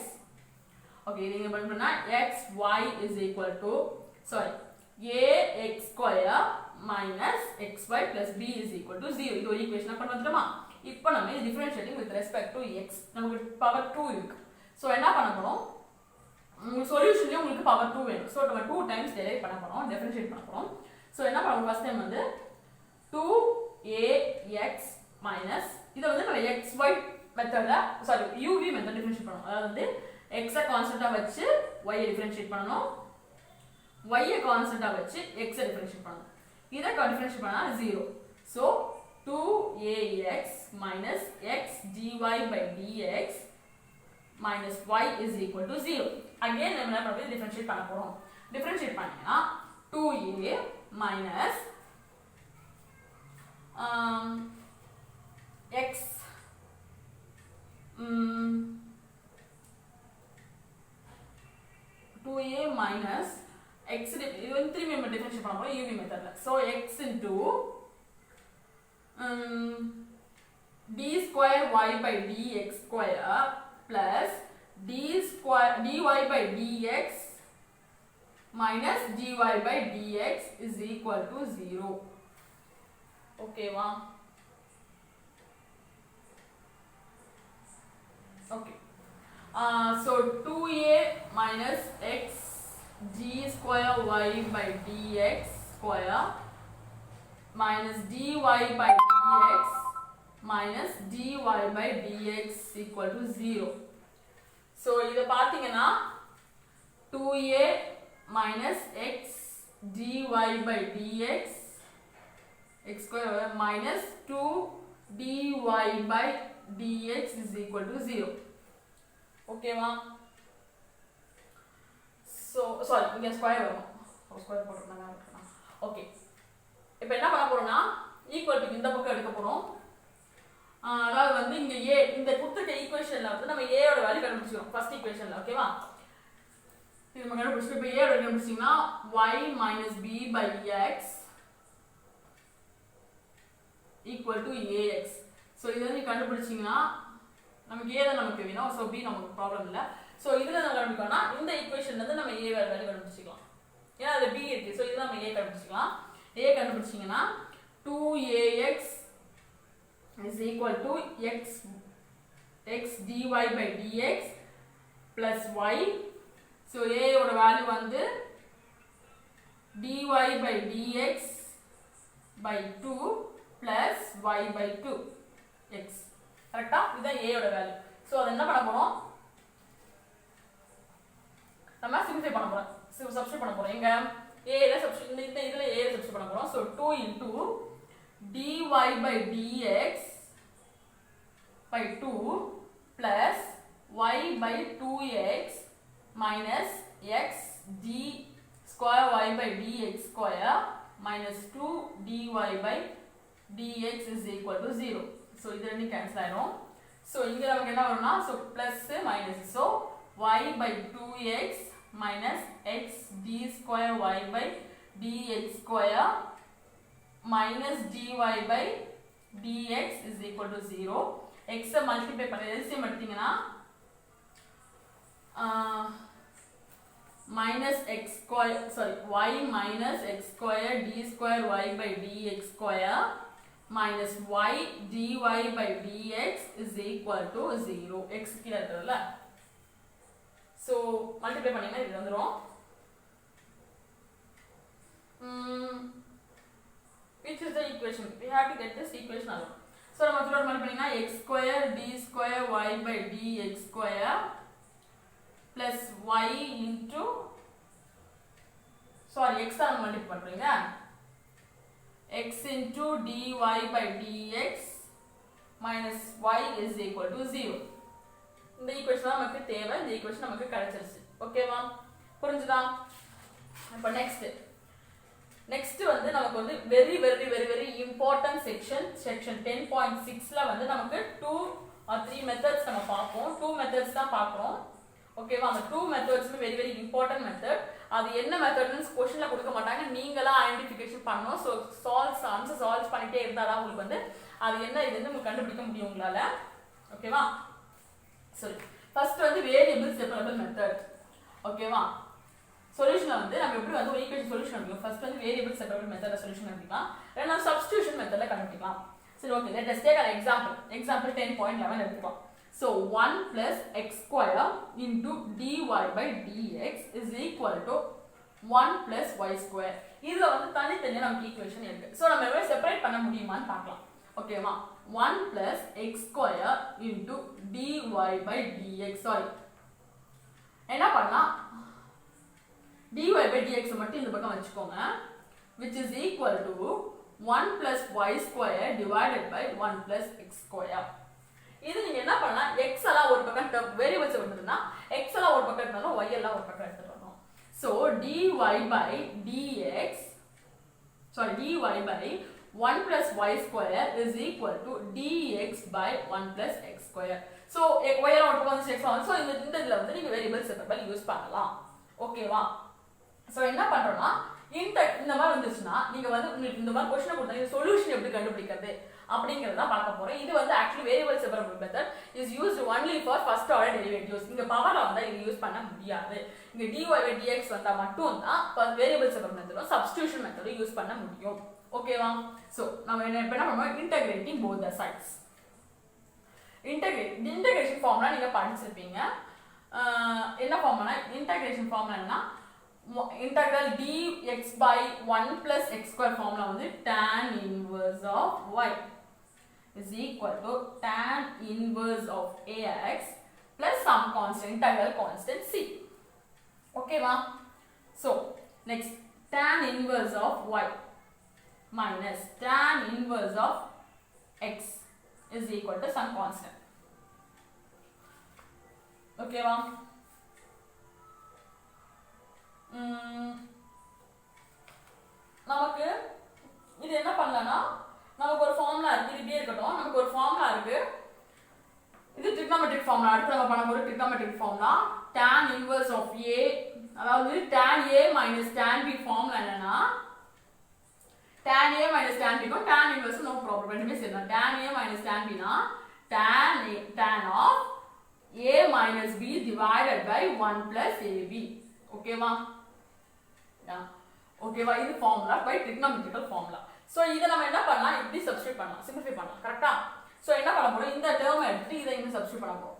Okay, இது இங்க பண்ணா xy is equal to ax square minus xy plus b is equal to 0. இது ஒரு ஈக்குவேஷனா கொண்டு வந்துட்டோமா? இப்போ நம்ம differentiating with respect to x. நமக்கு பவர் 2 இருக்கு. சோ என்ன பண்ண போறோம், உங்க சொல்யூஷன்லயே உங்களுக்கு பவர் 2 வேணும். சோ நம்ம 2 டைம்ஸ் டெரைவ் பண்ண போறோம், டிஃபரன்ஷியேட் பண்ண போறோம். சோ என்ன பண்ணுவோம், ஃபர்ஸ்ட் டைம் வந்து 2ax minus இத வந்து நம்ம xy மெத்தட்ல uv மெத்தட் டிஃபரன்ஷியேட் பண்ணனும். அதாவது வந்து x ஐ கான்ஸ்டன்ட்டா வச்சு y ஐ டிஃபரன்ஷியேட் பண்ணனும், y ஐ கான்ஸ்டன்ட்டா வச்சு x ஐ டிஃபரன்ஷியேட் பண்ணனும். இத டிஃபரன்ஷியேட் பண்ணா 0. So 2ax minus x dy by dx minus y is equal to 0. Again நம்ம என்ன பண்ணி டிஃபரன்ஷியேட் பண்ண போறோம். டிஃபரன்ஷியேட் பண்ணீங்கன்னா 2a minus x 2a minus x இது வந்து திரும்பி நம்ம டிஃபரன்ஷியேட் பண்ண போறோம் uv மெத்தட்ல. So x into d square y by dx square plus dy by dx minus dy by dx is equal to 0. ஓகேவா? Okay. So 2a minus x g square y by dx square minus dy by dx minus dy by dx equal to 0. So இத பாத்தீங்கன்னா 2a minus x dy by dx x square minus 2 dy by dx is equal to 0. ஓகேவா? So sorry, இங்க square வரும். Square போட்டுறேன். Okay. இப்போ என்ன பண்ண போறோம்னா ஈக்குவல் டு இந்த பக்கம் எடுக்க போறோம். அதாவது வந்து இங்க a இந்த கொடுத்த ஈக்குவேஷன்ல வந்து நம்ம a ஓட வேல்யூ கண்டுபிடிச்சோம் ஃபர்ஸ்ட் ஈக்குவேஷன்ல. ஓகேவா? இது நம்ம கண்டுபிடிச்சு இப்போ a ஓட கண்டுபிடிச்சீங்கன்னா y minus b by x equal to ax. So இதை வந்து கண்டுபிடிச்சிங்கன்னா நமக்கு a தான் நமக்கு வேணும். ஸோ b நமக்கு ப்ராப்ளம் இல்லை. ஸோ இதில் நம்ம கண்டுபிடிக்கணும்னா இந்த ஈக்குவேஷன்லேருந்து நம்ம a வேல்யூ கண்டுபிடிச்சிக்கலாம். ஏன்னா அது b இருக்குது. ஸோ இதில் நம்ம a கண்டுபிடிச்சிக்கலாம். a கண்டுபிடிச்சிங்கன்னா 2ax is equal to x dy by dx plus y. So a ஓட வேல்யூ வந்து dy by dx by 2 plus y by 2 x. கரெக்டா? இதுதான் a ஓட வேல்யூ. ஸோ அதை என்ன பண்ண போறோம்? நம்ம சிம்பிளிஃபை பண்ண போறோம். சப்ஸ்டிட்யூட் பண்ண போறோம். எங்க a ல சப்ஸ்டிட்யூட் இந்த இதுல a ல சப்ஸ்டிட்யூட் பண்ண போறோம். So 2 into dy by dx by 2 plus y by 2x minus x d square y by dx square minus 2 dy by dx is equal to 0. So இது ரெண்டும் கேன்சல் ஆயிடும். So இங்க நமக்கு என்ன வரும்னா so plus minus. So y by 2x minus x d square y by dx square minus dy by dx is equal to 0. x multiply பண்ணி LCM எடுத்தீங்கன்னா minus x square sorry y minus x square d square y by dx square minus y dy by dx is equal to 0. x கீழ இருக்குல்ல. so multiply பண்ணீங்கன்னா இது வந்துரும். which is the equation? We have to get this equation alone. so நம்ம இதோட multiply பண்ணீங்கன்னா x square d square y by dx square plus y into sorry x தான் multiply பண்றீங்க x into dy by dx minus y is equal to 0. இந்த equation தான் நமக்கு தேவை. இந்த ஈக்குவேஷன் நமக்கு கிடைச்சிருச்சு. ஓகேவா? புரிஞ்சுதா? இப்போ நெக்ஸ்ட் வந்து நமக்கு வந்து very very very very important section 10.6ல வந்து நமக்கு 2 or 3 மெத்தட்ஸ் நம்ம பார்ப்போம். 2 மெத்தட்ஸ் தான் பார்க்குறோம். ஓகேவா? அந்த 2 மெத்தட்ஸுமே வெரி வெரி இம்பார்ட்டன்ட் மெத்தட். அது என்ன மெத்தட்னு கொஸ்டின்ல கொடுக்க மாட்டாங்க. நீங்களா ஐடென்டிஃபிகேஷன் பண்ணணும். ஸோ ஆன்சர் சால்வ் பண்ணிட்டே இருந்தால் தான் உங்களுக்கு வந்து அது என்ன இதுன்னு உங்களுக்கு கண்டுபிடிக்க முடியும் உங்களால. ஓகேவா? சரி, ஃபர்ஸ்ட் வந்து வேரியபிள் செப்பரபிள் மெத்தட். ஓகேவா? சொல்யூஷன் வந்து நம்ம எப்படி வந்து ஒரு ஈக்குவேஷன் சொல்யூஷன் கண்டுபிடிக்கலாம். ஃபர்ஸ்ட் வந்து வேரியபிள் செப்பரபிள் மெத்தட்ல சொல்யூஷன் கண்டுபிடிக்கலாம். ரெண்டாவது சப்ஸ்டிடியூஷன் மெத்தட்ல கண்டுபிடிக்கலாம். சரி, okay, let us take an example 10.11 எடுத்துக்கலாம். So 1 plus x square into dy by dx is equal to 1 plus y square. இதுல வந்து தனித்தனியா நமக்கு ஈக்குவேஷன் இருக்கு. சோ நம்ம எப்படி செப்பரேட் பண்ண முடியுமான்னு பார்க்கலாம். ஓகேவா? 1 plus x square into dy by dx. Sorry, என்ன பண்ணலாம், dy by dx மட்டும் இந்த பக்கம் வச்சுக்கோங்க, which is equal to 1 plus y square divided by 1 plus x square. இது நீங்க என்ன பண்ணலாம், x எல்லாம் ஒரு பக்கம் வேரியபிள்ஸ் வந்துருந்தா x எல்லாம் ஒரு பக்கம் எடுத்தாலும் y எல்லாம் ஒரு பக்கம் எடுத்துட்டு வரணும். So dy by dx, sorry, dy by 1 plus y square is equal to dx by 1 plus x square. So y எல்லாம் ஒரு பக்கம் வந்து x ஆகும். So இந்த இதுல வந்து நீங்க வேரியபிள்ஸ் செப்பரபிள் யூஸ் பண்ணலாம். ஓகேவா? So என்ன பண்றோம்னா, இந்த மாதிரி வந்துச்சுன்னா நீங்க வந்து உங்களுக்கு இந்த மாதிரி क्वेश्चन கொடுத்தா சொல்யூஷன் எப்படி கண்டுபிடிக்கிறது அப்படிங்கறத பார்க்க போறோம். இது வந்து actually variable separable method is used only for first order derivatives. இங்க பவர்ல வந்தா இது யூஸ் பண்ண முடியாது. இங்க dy by dx வந்தா மட்டும் தான் variable separable method substitution method use பண்ண முடியும். ஓகேவா? ஸோ நம்ம என்ன பண்ணுவோம், integrating both the sides. Integration formula நீங்கள் படிச்சிருப்பீங்க. என்ன ஃபார்முலா? இன்டகிரேஷன் ஃபார்முலா என்னன்னா integral dx by 1 plus x square formula வந்து tan inverse of y is equal to tan inverse of ax plus some constant, integral constant c. Okay ma? So next, tan inverse of y minus tan inverse of x is equal to some constant. Okay ma? நமக்கு இது என்ன பண்ணலனா, நமக்கு ஒரு formula இருக்கு, இது இப்படியே இருக்கட்டும். நமக்கு ஒரு ஃபார்முலா இருக்கு, இது ட்ரிக்னாமெட்ரிக் ஃபார்முலா. அடுத்து நம்ம பண்ண போற trigonometric formula tan inverse of a, அதாவது tan a minus tan b formula என்னன்னா tan a minus tan b க்கும் tan inverse no problem, ரெண்டுமே சேரணும். tan a minus tan b னா tan of a minus b divided by 1 plus ab. ஓகேவா? ஓகேவா? இது formula by trigonometrical formula. So இத நம்ம என்ன பண்ணலாம், இப்படி சப்ஸ்டிட்யூட் பண்ணலாம், சிம்பிளிஃபை பண்ணலாம். கரெக்ட்டா? சோ என்ன பண்ண போறோம், இந்த டேர்ம் எடுத்து இத இங்க சப்ஸ்டிட்யூட் பண்ண போறோம்.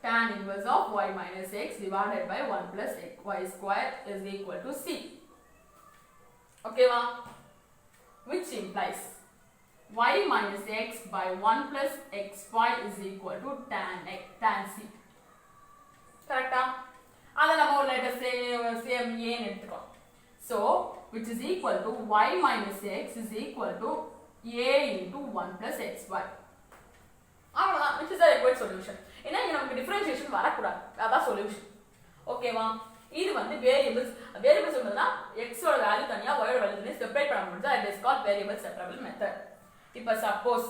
tan inverse of y minus x divided by 1 plus y square is equal to c. ஓகேவா? which implies y minus x by 1 plus xy is equal to tan c. கரெக்ட்டா? அத நம்ம ஒரு லெட்டர் சேம் a ன்னு எடுத்துக்கோ. So which is equal to y minus x is equal to a into 1 plus xy. அவ்வளவுதான், which is a required solution. ஏன்னா இங்க நமக்கு டிஃபரன்ஷியேஷன் வரக்கூடாது, அதான் சொல்யூஷன். ஓகேவா? இது வந்து வேரியபிள்ஸ் என்னன்னா x ஓட வேல்யூ தனியா y ஓட வேல்யூ தனியா செப்பரேட் பண்ண முடிஞ்சா it is called variable separable method. இப்போ சப்போஸ்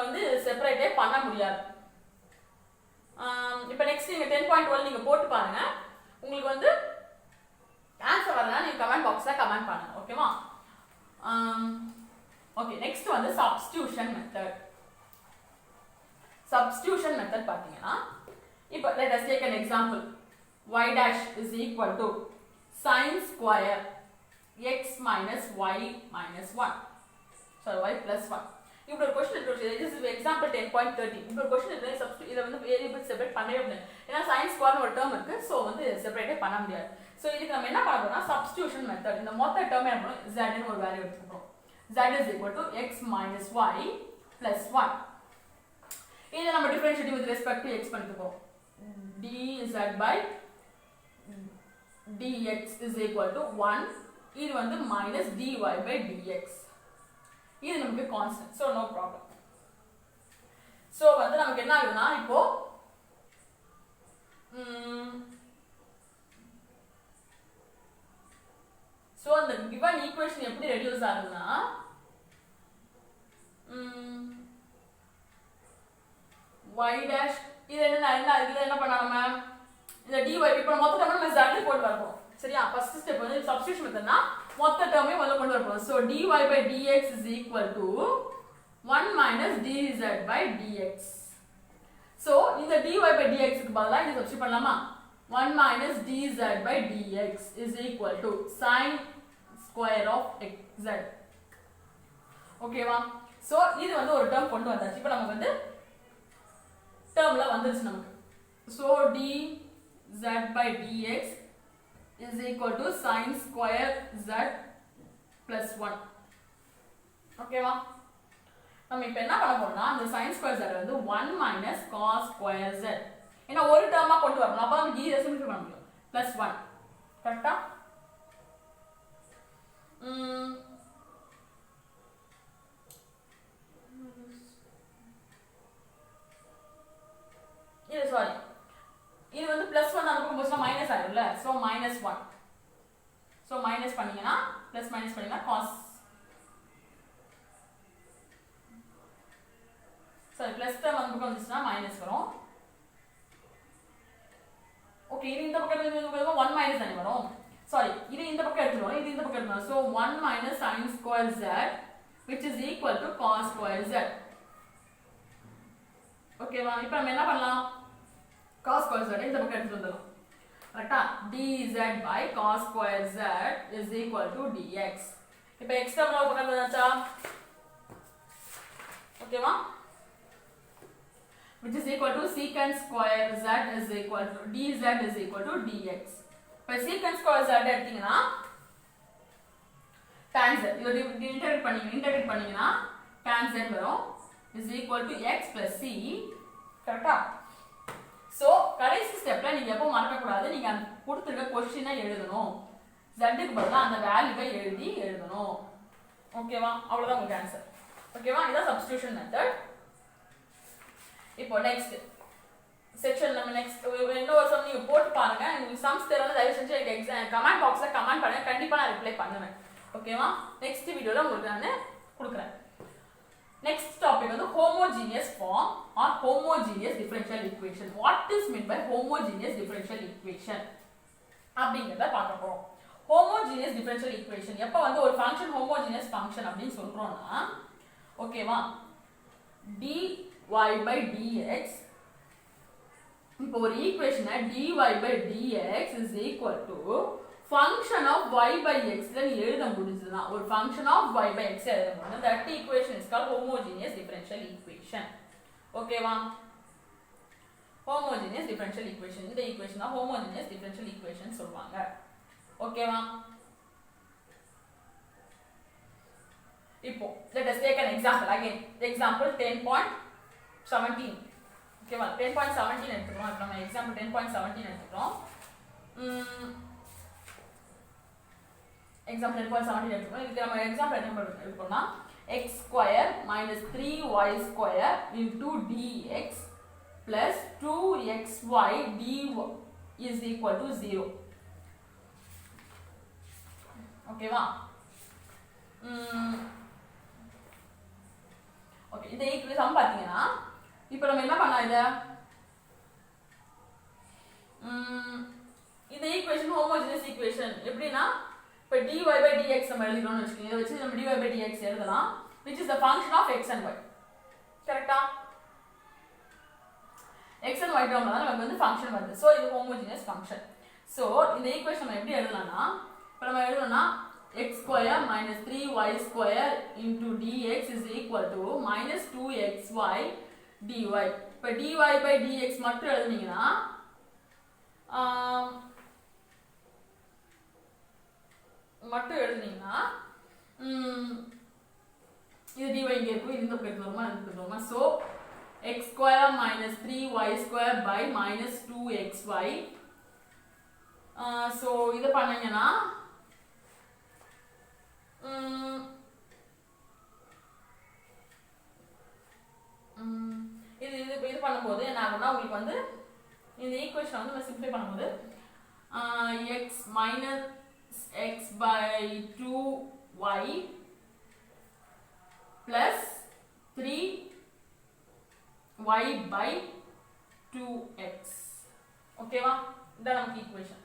வந்து செப்பரேட்டே பண்ண முடியாது. இப்போ நெக்ஸ்ட் நீங்க 10.12 நீங்க போட்டு பாருங்க, உங்களுக்கு வந்து ஆன்சர் வரலனா நீங்க கமெண்ட் பாக்ஸ்ல கமெண்ட் பண்ணுங்க. ஓகேவா? ஓகே, நெக்ஸ்ட் வந்து சப்ஸ்டிடியூஷன் மெத்தட். சப்ஸ்டிடியூஷன் மெத்தட் பாத்தீங்கன்னா இப்போ let us take an example. y dash is equal to sin square x minus y minus 1. So y plus 1. இப்படி ஒரு क्वेश्चन இருக்கு. this is example 10.13. இப்படி ஒரு क्वेश्चन இருக்கு, சப்ஸ்டிட்யூட் இத வந்து வேரியபிள் செப்பரேட் பண்ணவே முடியாது. ஏன்னா sin square ஒரு டேர்ம் இருக்கு, சோ வந்து செப்பரேட்டே பண்ண முடியாது. சோ இதுக்கு நம்ம என்ன பண்ண போறோம்னா சப்ஸ்டிடியூஷன் மெத்தட். இந்த மொத்த டேர்ம் என்ன பண்ணுவோம், z ன்னு ஒரு வேல்யூ எடுத்துக்கிறோம். z is equal to x minus y plus 1. இத நம்ம differentiate with respect to x பண்ணிக்குவோம். dz by dx is equal to 1. இது வந்து minus dy by dx. இது நமக்கு constant, so no problem. So வந்து நமக்கு என்ன ஆகுதுன்னா இப்போ சோ அந்த given ஈக்குவேஷன் எப்படி ரெடியூஸ் ஆகுதுன்னா y dash இது என்ன பண்ணாம இந்த dy இப்போ மொத்த டேர்ம் நம்ம z போட்டு வரப்போம். சரியா? ஃபர்ஸ்ட் ஸ்டெப் வந்து சப்ஸ்டிடியூஷன் மெத்தட்னா மொத்த டேர்மே முதல்ல கொண்டு வரப்போம். So dy by dx is equal to 1 minus dz by dx. So இந்த dy by dx க்கு பதிலா இத சப்ஸ்டிட்யூட் பண்ணலாமா? 1 minus dz by dx is equal to sin square of xz. ஓகேவா? சோ இது வந்து ஒரு டேர்ம் கொண்டு வந்தாச்சு. இப்போ நமக்கு வந்து டேர்ம்ல வந்துருச்சு நமக்கு. So dz by dx is equal to sin square z plus 1. ஓகேவா? நம்ம இப்போ என்ன பண்ண போறோம்னா அந்த sin square z வந்து 1 minus cos square z. ஏன்னா ஒரு டேர்மா கொண்டு வரணும், அப்ப நம்ம d சிம்பிளிஃபை பண்ண முடியும். plus 1. கரெக்ட்டா? இது சாரி, இது வந்து plus 1 அந்த பக்கம் போச்சுனா மைனஸ் ஆயிடும்ல. So minus 1. சோ மைனஸ் பண்ணீங்கனா plus minus பண்ணீங்கனா cos. சரி, plus டேர்ம் அந்த பக்கம் வந்துச்சுனா மைனஸ் வரும். ஓகே, இது இந்த பக்கம் இருந்து 1 மைனஸ் தானே வரும். சாரி, இது இந்த பக்கம் எடுத்துறோம், இது இந்த பக்கம் எடுத்துறோம். So 1 minus sin square z which is equal to cos square z. ஓகேவா? இப்போ நம்ம என்ன பண்ணலாம், cos square z இந்த பக்கம் எடுத்து வந்துறோம். கரெக்ட்டா? dz by cos square z is equal to dx. இப்போ x டேர்ம்ல பக்கத்துல வந்தாச்சா ஓகேவா which is equal to secant square z is equal to dz is equal to dx இப்போ secant square z எடுத்தீங்கன்னா tan z இது இன்டகிரேட் பண்ணீங்கன்னா tan z வரும் is equal to x plus c கரெக்ட்டா சோ கடைசி ஸ்டெப்ல நீங்க எப்போ மறக்க கூடாது நீங்க கொடுத்திருக்க क्वेश्चனை எழுதணும் z க்கு பதிலா அந்த வேல்யூவை எழுதணும் ஓகேவா அவ்வளவுதான் உங்க ஆன்சர் ஓகேவா இதான் சப்ஸ்டிடியூஷன் மெத்தட் இப்போ நெக்ஸ்ட் செக்ஷன் நம்ம நெக்ஸ்ட் இன்னொரு சம் நீங்க போட்டு பாருங்க உங்களுக்கு சம்ஸ் தெரியல தயவு செஞ்சு எனக்கு எக்ஸாம் கமெண்ட் பாக்ஸ்ல கமெண்ட் பண்ணுங்க கண்டிப்பா நான் ரிப்ளை பண்ணுவேன் ஓகேவா நெக்ஸ்ட் வீடியோல உங்களுக்கு நான் கொடுக்கிறேன் நெக்ஸ்ட் டாபிக் வந்து homogeneous form or homogeneous differential equation what is meant by homogeneous differential equation அப்படிங்கறத பார்க்க போறோம் homogeneous differential equation எப்ப வந்து ஒரு function homogeneous function அப்படி சொல்றோம்னா ஓகேவா dy by dx இப்போ ஒரு ஈக்குவேஷனை dy by dx is equal to function of y by x ல நீ எழுத முடிஞ்சதுனா ஒரு function of y by x எழுத முடிஞ்சா that equation is called homogeneous differential equation ஓகேவா homogeneous differential equation இந்த equation தான் homogeneous differential equation சொல்வாங்க ஓகேவா இப்போ let us take an example again example 10.17 ஓகேவா 10.17 எடுத்துறோம் இப்போ நம்ம எக்ஸாம்பிள் 10.17 எடுத்துறோம் example 10.17 எடுத்துறோம் இதுக்கு நம்ம எக்ஸாம்பிள் என்ன எடுக்கணும்னா x square minus 3y square into dx plus 2xy dy is equal to 0 ஓகேவா ஓகே இந்த ஈக்குவேஷன் பாத்தீங்கன்னா இப்போ நம்ம என்ன பண்ணலாம் இந்த ஈக்குவேஷன் ஹோமோஜெனியஸ் ஈக்குவேஷன் எப்படினா இப்போ dy by dx நம்ம எழுதிரோம்னு வெச்சுக்கோங்க இத வச்சு நம்ம dy by dx எழுதலாம் which is the function of x and y கரெக்ட்டா x and y டேர்ம்ல தான் நமக்கு வந்து ஃபங்க்ஷன் வருது சோ இது ஹோமோஜெனியஸ் ஃபங்க்ஷன் சோ இந்த ஈக்குவேஷன் நம்ம எப்படி எழுதலாம்னா இப்போ நம்ம எழுதணும்னா x square minus 3y square into dx is equal to minus 2xy dy இப்போ dy by dx மட்டும் எழுதுனீங்கன்னா இது dy இங்க இருக்கும் இந்த பக்கம் வருமா so x square minus 3y square by minus 2xy so இத பண்ணீங்கன்னா இது பண்ணும்போது என்ன ஆகும்னா உங்களுக்கு வந்து இந்த ஈக்குவேஷன் வந்து நம்ம சிம்பிளை பண்ணும்போது x minus x by 2y plus 3y by 2x ஓகேவா இதான் நமக்கு ஈக்குவேஷன்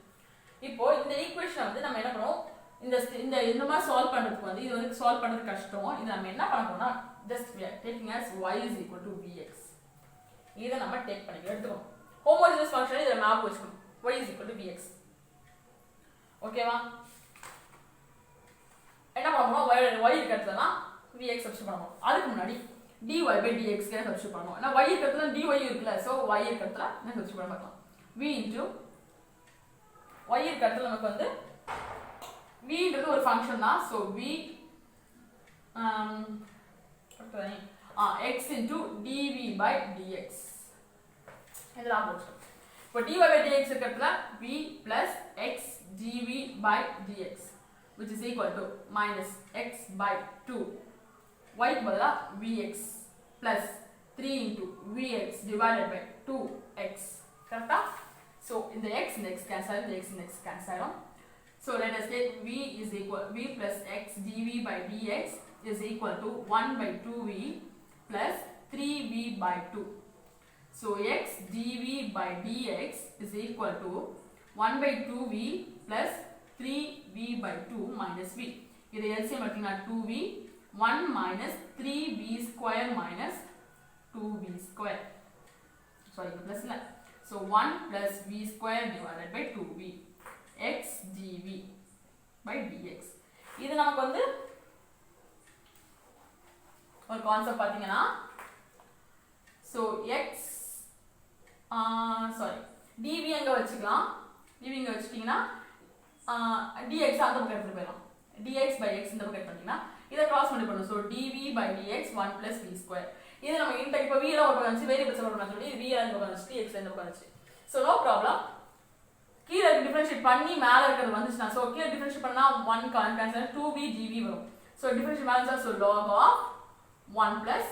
இப்போ இந்த ஈக்குவேஷன் வந்து நம்ம என்ன பண்ணுவோம் இந்த மாதிரி சால்வ் பண்றதுக்கு வந்து இது வந்து சால்வ் பண்றது கஷ்டம் இது நம்ம என்ன பண்ணணும்னா just we are taking as y is equal to vx இத நம்ம டேக் பண்ணி எடுத்துக்கோம் ஹோமோஜெனியஸ் ஃபங்க்ஷன் இத மேப் வெச்சுக்கணும் y is equal to vx ஓகேவா என்ன பண்ணனும் y இருக்கிறதுனா vx சப்ஸ்டிட்யூட் பண்ணனும் அதுக்கு முன்னாடி dy by dx க்கு சப்ஸ்டிட்யூட் பண்ணனும் ஏனா y இருக்கிறதுல dy இருக்குல சோ y இருக்கிறதுல என்ன சப்ஸ்டிட்யூட் பண்ண பார்க்கலாம் v into y இருக்கிறதுல நமக்கு வந்து v ன்றது ஒரு ஃபங்க்ஷன் தான் so v x into dv by dx இதெல்லாம் போடுறோம் இப்போ dy by dx இருக்கிறதுல v plus x dv by dx which is equal to minus x by 2 y க்கு பதிலா vx plus 3 into vx divided by 2x கரெக்ட்டா so இந்த x cancel இந்த x cancel so let us take v is equal v plus x dv by dx is equal to 1 by 2v plus 3v by 2 so x dv by dx is equal to 1 by 2v plus 3v by 2 minus v இது LCM எடுத்தீங்கன்னா 2v 1 minus 3v square minus 2v square sorry plus இல்ல so 1 plus v square divided by 2v x dv by dx இது நமக்கு வந்து ஒரு concept பாத்தீங்கன்னா so x sorry dv அங்க வச்சுக்கலாம் dv இங்க வச்சிட்டீங்கன்னா dx அந்த பக்கம் எடுத்து போயிடலாம் dx by x இந்த பக்கம் பண்ணீங்கன்னா இத கிராஸ் மல்டிப்ளை பண்ணும் so dv by dx 1 plus v square இது நம்ம இன்டர் இப்ப v ல ஒரு பக்கம் வந்து வேரியபிள்ஸ் ஒரு பக்கம் சொல்லி v அந்த பக்கம் வந்து x இந்த பக்கம் வந்து so no problem கீழ டிஃபரன்ஷியேட் பண்ணி மேல இருக்கிறது வந்துச்சுனா so கீழ டிஃபரன்ஷியேட் பண்ணா 1 cancel 2v dv வரும் so differentiate balance so log of 1 plus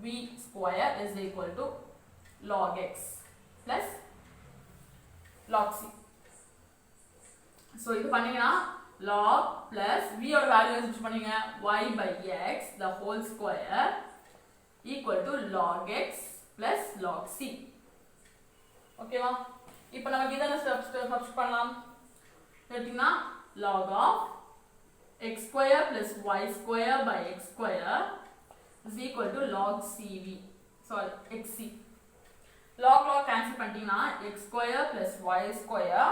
v square is equal to log x plus log c so இது பண்ணீங்கன்னா log plus v ஓட வேல்யூ சப்ஸ்டிட்யூட் பண்ணீங்க y by x the whole square equal to log x plus log c ஓகேவா இப்போ நமக்கு இத substitute பண்ணலாம் எடுத்தீங்கன்னா log of x square plus y square by x square is equal to log cv sorry xc log cancel பண்ணிட்டீங்கன்னா x square plus y square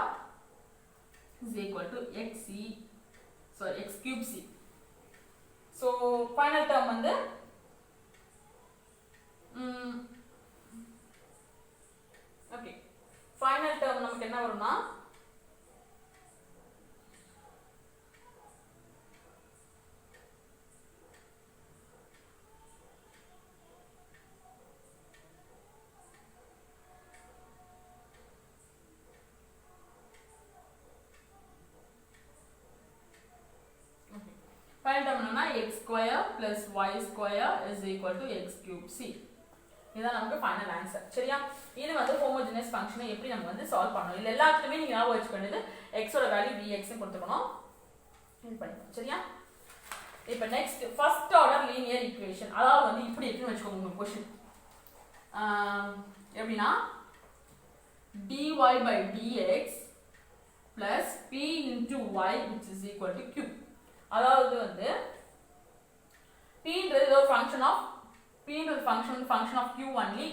is equal to xc sorry x cube c so final term வந்து okay final term நமக்கு என்ன வரும்னா final term என்னன்னா x square plus y square is equal to x cube c இதான் நமக்கு final answer சரியா இது வந்து ஹோமோஜெனஸ் ஃபங்க்ஷனை எப்படி நம்ம வந்து சால்வ் பண்ணனும் இல்ல எல்லாத்துலயுமே நீங்க ஞாபகம் வச்சுக்க வேண்டியது x ஓட வேல்யூ vx ன்னு கொடுத்துக்கணும் இது பண்ணிக்கணும் சரியா இப்போ next first order linear equation அதாவது வந்து இப்படி இருக்குன்னு வெச்சுக்கோங்க உங்க क्वेश्चन எப்படினா dy by dx plus p into y which is equal to q அதாவது வந்து p ன்றது ஒரு function of p is a function of q only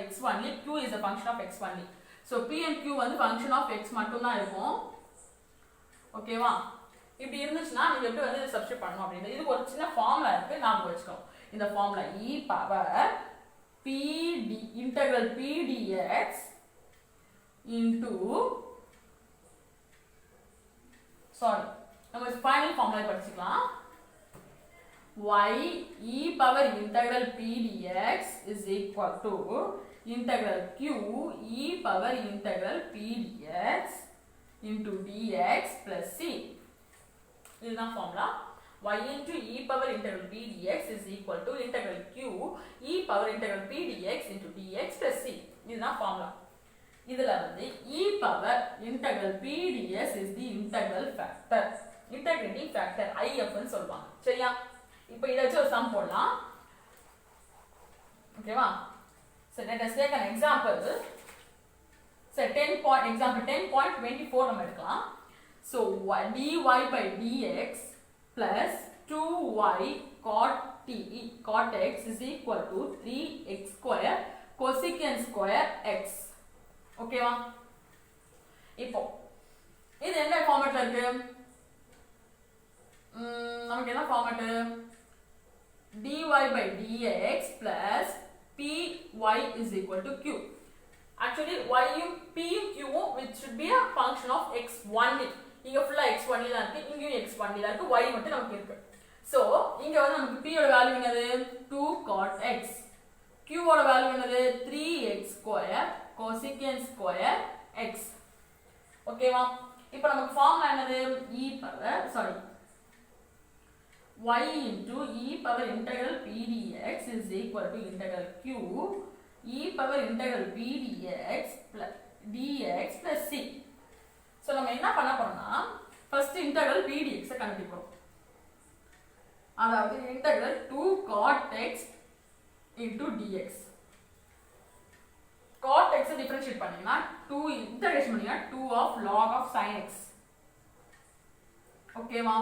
x only q is a function of x only so p and q வந்து function of x மட்டும் தான் இருக்கும் ஓகேவா இப்படி இருந்துச்சுனா நீங்க எப்படி வந்து சப்ஸ்டிட்யூட் பண்ணனும் அப்படினா இது ஒரு சின்ன ஃபார்முலா இருக்கு நாம வெச்சுக்கோம் இந்த formula e power p d integral p dx into sorry நம்ம ஃபைனல் ஃபார்முலா படிச்சுக்கலாம் y e power integral p dx is equal to integral q e power integral p dx into dx plus c இதுதான் formula y into e power integral p dx is equal to integral q e power integral p dx into dx plus c இதுதான் formula இதுல வந்து e power integral p ds is the integral factor integrating factor if ன்னு சொல்வாங்க சரியா இப்போ இத வச்சு ஒரு சம் போடலாம் ஓகேவா so let us take an example so 10 point example 10.24 நம்ம எடுக்கலாம் so dy by dx plus 2y cot x is equal to 3x square cosecant square x ஓகேவா இப்போ இது என்ன ஃபார்மட்ல இருக்கு நமக்கு என்ன format dy by dx plus py is equal to q actually y யும் p யும் q யும் which should be a function of x only இங்க ஃபுல்லா x only தான் இருக்கு இங்கேயும் x only தான் இருக்கு y மட்டும் நமக்கு இருக்கு சோ இங்க வந்து நமக்கு p ஓட வேல்யூ என்னது 2 cot x q ஓட வேல்யூ என்னது 3x square cosecant square x ஓகேவா இப்போ நமக்கு ஃபார்முலா என்னது e power sorry y into e power integral p dx is equal to integral q e power integral p dx plus dx plus c so நம்ம என்ன பண்ண போறோம்னா first integral p dx கண்டுபிடிப்போம் அதாவது integral 2 cot x into dx cot x differentiate பண்ணீங்கன்னா 2 integration பண்ணீங்கன்னா 2 of log of sin x ஓகேவா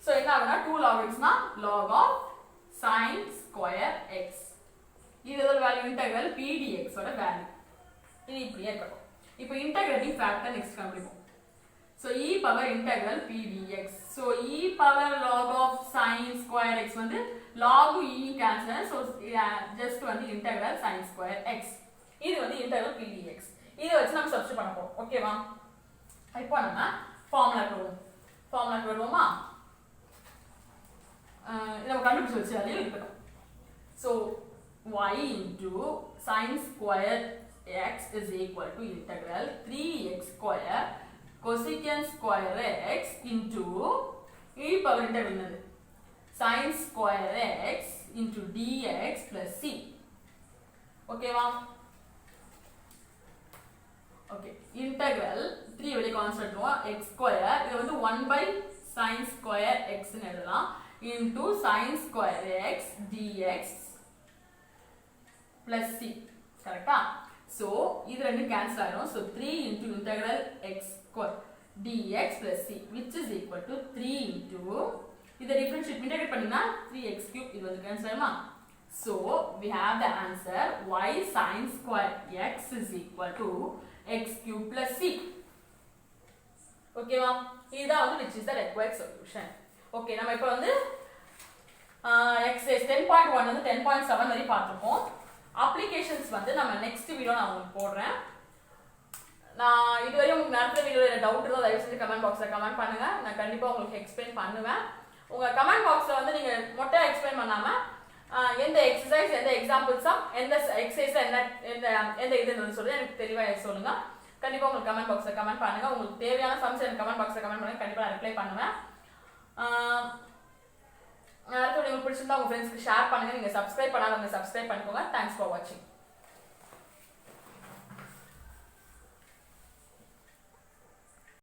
so என்ன ஆகும்னா 2 log x னா log of sin square x இதோட வேல்யூ இன்டகிரல் p dx ஓட வேல்யூ இது இப்படியே இருக்கட்டும் இப்போ இன்டகிரேட்டிங் ஃபேக்டர் நெக்ஸ்ட் கண்டுபிடிப்போம் So e power integral p dx. So e power log of sin square x வந்து log e cancel. So just வந்து integral sin square x. இது வந்து integral p dx. இதை வச்சு நம்ம சப்ஸ்டிட் பண்ண போறோம். ஓகேவா? இப்போ நம்ம ஃபார்முலாக்கு வருவோமா? நம்ம கண்டுபிடிச்சு வச்சு அதையும் இருக்கட்டும். So y into sin square x is equal to integral 3x square cosecant square x into e power integral sin square x into dx plus c. ஓகேவா? ஓகே, இன்டெக்ரல் 3 வெளிய கான்ஸ்டன்ட் எடுத்துவோம் x ஸ்கொயர், இது வந்து 1 by sin square x ன்னு எழுதலாம் into sin square x dx plus c. கரெக்ட்டா? So இது ரெண்டு cancel ஆயிடும். So 3 into integral x square dx plus c which is equal to 3 into இத டிஃபரன்ஷியேட் இன்டகிரேட் பண்ணினா 3x cube இது வந்து கேன்சல் ஆயிடுமா? So we have the answer y sin square x is equal to x cube plus c. ஓகேவா? இதுதான் வந்து which is the required solution. Okay, நம்ம இப்போ வந்து exercise 10.1 வந்து 10.7 வரை பார்த்திருக்கோம். அப்ளிகேஷன்ஸ் வந்து நம்ம நெக்ஸ்ட் வீடியோ நான் உங்களுக்கு போடுறேன். நான் இதுவரை உங்களுக்கு நடந்த வீடியோல டவுட் இருந்தால் தயவு செஞ்சு கமெண்ட் பாக்ஸில் கமெண்ட் பண்ணுங்க. நான் கண்டிப்பாக உங்களுக்கு எக்ஸ்பிளைன் பண்ணுவேன். உங்கள் கமெண்ட் பாக்ஸில் வந்து நீங்கள் மொட்டை எக்ஸ்பிளைன் பண்ணாமல் எந்த எக்ஸசைஸ், எந்த எக்ஸாம்பிள்ஸா, எந்த எக்ஸசைஸ் எந்த இதுன்னு சொல்லி எனக்கு தெளிவாக சொல்லுங்க. கண்டிப்பாக உங்களுக்கு கமெண்ட் பாக்ஸில் கமெண்ட் பண்ணுங்க. உங்களுக்கு தேவையான சம்ஸ் எனக்கு கமெண்ட் பாக்ஸில் கமெண்ட் பண்ணுங்க. கண்டிப்பாக நான் ரிப்ளை பண்ணுவேன். அடுத்த வீடியோ பிடிச்சிருந்தா உங்கள் ஃப்ரெண்ட்ஸ்க்கு ஷேர் பண்ணுங்க. நீங்கள் சப்ஸ்கிரைப் பண்ணாதவங்க சப்ஸ்கிரைப் பண்ணிக்கோங்க. தேங்க்ஸ் ஃபார் வாட்சிங்.